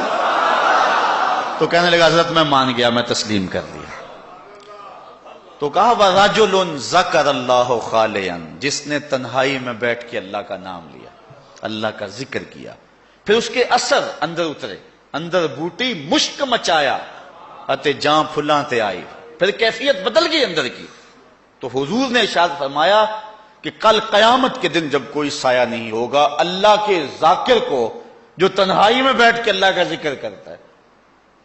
تو کہنے لگا حضرت میں مان گیا, میں تسلیم کر لیا. تو کہا وَرَجُلٌ ذَكَرَ اللَّهُ خَالِيًا, جس نے تنہائی میں بیٹھ کے اللہ کا نام لیا, اللہ کا ذکر کیا, پھر اس کے اثر اندر اترے, اندر بوٹی مشک مچایا اتے جاں پھلاں تے آئی, پھر کیفیت بدل گئی اندر کی. تو حضور نے ارشاد فرمایا کہ کل قیامت کے دن جب کوئی سایہ نہیں ہوگا اللہ کے ذاکر کو جو تنہائی میں بیٹھ کے اللہ کا ذکر کرتا ہے.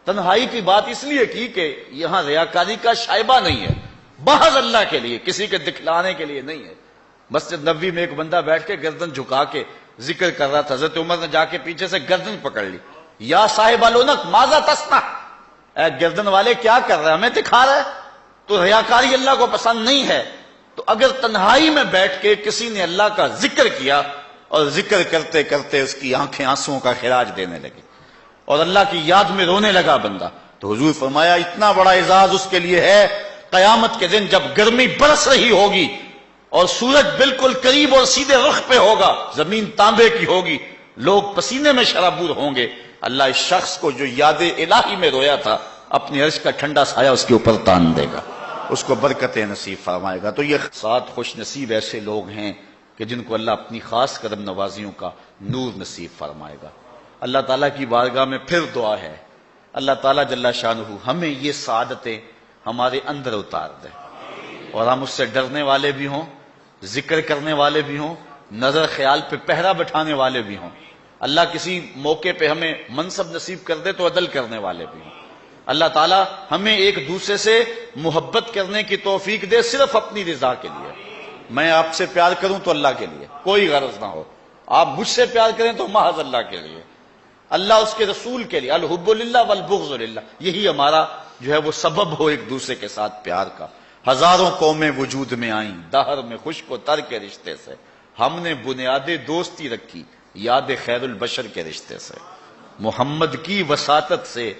تنہائی کی بات اس لیے کی کہ یہاں ریاکاری کا شائبہ نہیں ہے, محض اللہ کے لیے, کسی کے دکھلانے کے لیے نہیں ہے. مسجد نبوی میں ایک بندہ بیٹھ کے گردن جھکا کے ذکر کر رہا تھا, حضرت عمر نے جا کے پیچھے سے گردن پکڑ لی, یا صاحب الونق ماذا تصنع, اے گردن والے کیا کر رہا ہے, ہمیں دکھا رہا ہے. تو ریاکاری اللہ کو پسند نہیں ہے. تو اگر تنہائی میں بیٹھ کے کسی نے اللہ کا ذکر کیا اور ذکر کرتے کرتے اس کی آنکھیں آنسوؤں کا خراج دینے لگی اور اللہ کی یاد میں رونے لگا بندہ, تو حضور فرمایا اتنا بڑا اعزاز اس کے لیے ہے قیامت کے دن جب گرمی برس رہی ہوگی اور سورج بالکل قریب اور سیدھے رخ پہ ہوگا, زمین تانبے کی ہوگی, لوگ پسینے میں شرابور ہوں گے, اللہ اس شخص کو جو یاد الہی میں رویا تھا اپنی عرش کا ٹھنڈا سایہ اس کے اوپر تان دے گا، اس کو برکتیں نصیب فرمائے گا۔ تو یہ 7 خوش نصیب ایسے لوگ ہیں کہ جن کو اللہ اپنی خاص کرم نوازیوں کا نور نصیب فرمائے گا۔ اللہ تعالیٰ کی بارگاہ میں پھر دعا ہے، اللہ تعالیٰ جل شانہ ہمیں یہ سعادتیں ہمارے اندر اتار دے، اور ہم اس سے ڈرنے والے بھی ہوں، ذکر کرنے والے بھی ہوں، نظر خیال پہ پہرا بٹھانے والے بھی ہوں۔ اللہ کسی موقع پہ ہمیں منصب نصیب کر دے تو عدل کرنے والے بھی ہوں۔ اللہ تعالیٰ ہمیں ایک دوسرے سے محبت کرنے کی توفیق دے، صرف اپنی رضا کے لیے۔ میں آپ سے پیار کروں تو اللہ کے لیے، کوئی غرض نہ ہو۔ آپ مجھ سے پیار کریں تو محض اللہ کے لیے، اللہ اس کے رسول کے لیے۔ الحب للہ والبغض للہ، یہی ہمارا جو ہے وہ سبب ہو ایک دوسرے کے ساتھ پیار کا۔ ہزاروں قومیں وجود میں آئیں دہر میں خشک و تر کے رشتے سے، ہم نے بنیاد دوستی رکھی یاد خیر البشر کے رشتے سے۔ محمد کی وساطت سے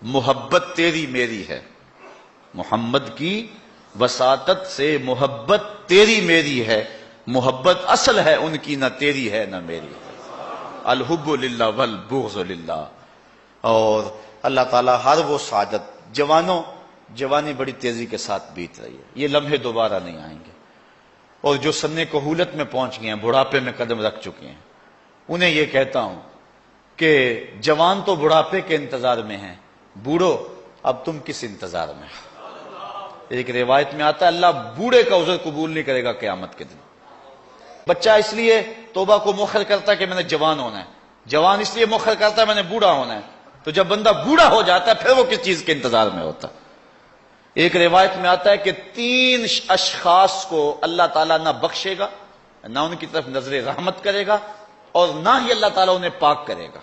محبت تیری میری ہے، محمد کی وساطت سے محبت تیری میری ہے، محبت اصل ہے ان کی، نہ تیری ہے نہ میری ہے۔ الحب للہ والبغض للہ۔ اور اللہ تعالیٰ ہر وہ سعادت، جوانی بڑی تیزی کے ساتھ بیت رہی ہے، یہ لمحے دوبارہ نہیں آئیں گے، اور جو سن کہولت میں پہنچ گئے ہیں، بڑھاپے میں قدم رکھ چکے ہیں، انہیں یہ کہتا ہوں کہ جوان تو بڑھاپے کے انتظار میں ہیں، بوڑھو اب تم کس انتظار میں؟ ایک روایت میں آتا ہے اللہ بوڑھے کا عذر قبول نہیں کرے گا قیامت کے دن۔ بچہ اس لیے توبہ کو مؤخر کرتا ہے کہ میں نے جوان ہونا ہے، جوان اس لیے مؤخر کرتا ہے میں نے بوڑھا ہونا ہے، تو جب بندہ بوڑھا ہو جاتا ہے پھر وہ کس چیز کے انتظار میں ہوتا ہے؟ ایک روایت میں آتا ہے کہ 3 اشخاص کو اللہ تعالیٰ نہ بخشے گا، نہ ان کی طرف نظر رحمت کرے گا، اور نہ ہی اللہ تعالیٰ انہیں پاک کرے گا۔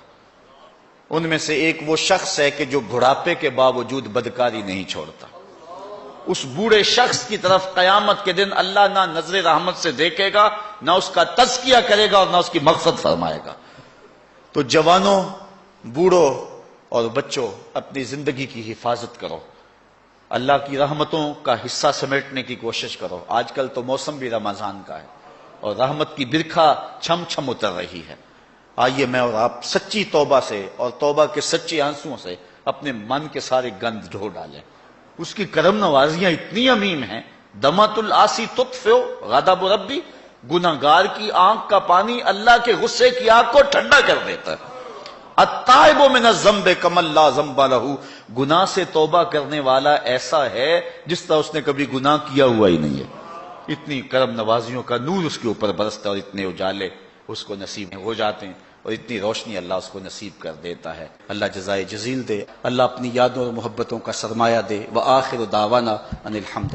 ان میں سے ایک وہ شخص ہے کہ جو بڑھاپے کے باوجود بدکاری نہیں چھوڑتا۔ اس بوڑھے شخص کی طرف قیامت کے دن اللہ نہ نظر رحمت سے دیکھے گا، نہ اس کا تزکیہ کرے گا، اور نہ اس کی مغفرت فرمائے گا۔ تو جوانوں، بوڑھوں اور بچوں، اپنی زندگی کی حفاظت کرو، اللہ کی رحمتوں کا حصہ سمیٹنے کی کوشش کرو۔ آج کل تو موسم بھی رمضان کا ہے اور رحمت کی برکھا چھم چھم اتر رہی ہے۔ آئیے میں اور آپ سچی توبہ سے اور توبہ کے سچے آنسوؤں سے اپنے من کے سارے گند دھو ڈالیں۔ اس کی کرم نوازیاں اتنی عمیم ہیں، دمت العاصی تطفئ غضب ربی، گناہگار کی آنکھ کا پانی اللہ کے غصے کی آگ کو ٹھنڈا کر دیتا ہے۔ التائب من الذنب کمن لا ذنب لہ، گناہ سے توبہ کرنے والا ایسا ہے جس طرح اس نے کبھی گناہ کیا ہوا ہی نہیں ہے۔ اتنی کرم نوازیوں کا نور اس کے اوپر برستا ہے، اور اتنے اجالے اس کو نصیب ہو جاتے ہیں، اور اتنی روشنی اللہ اس کو نصیب کر دیتا ہے۔ اللہ جزائے جزیل دے، اللہ اپنی یادوں اور محبتوں کا سرمایہ دے۔ وآخر دعوانا ان الحمد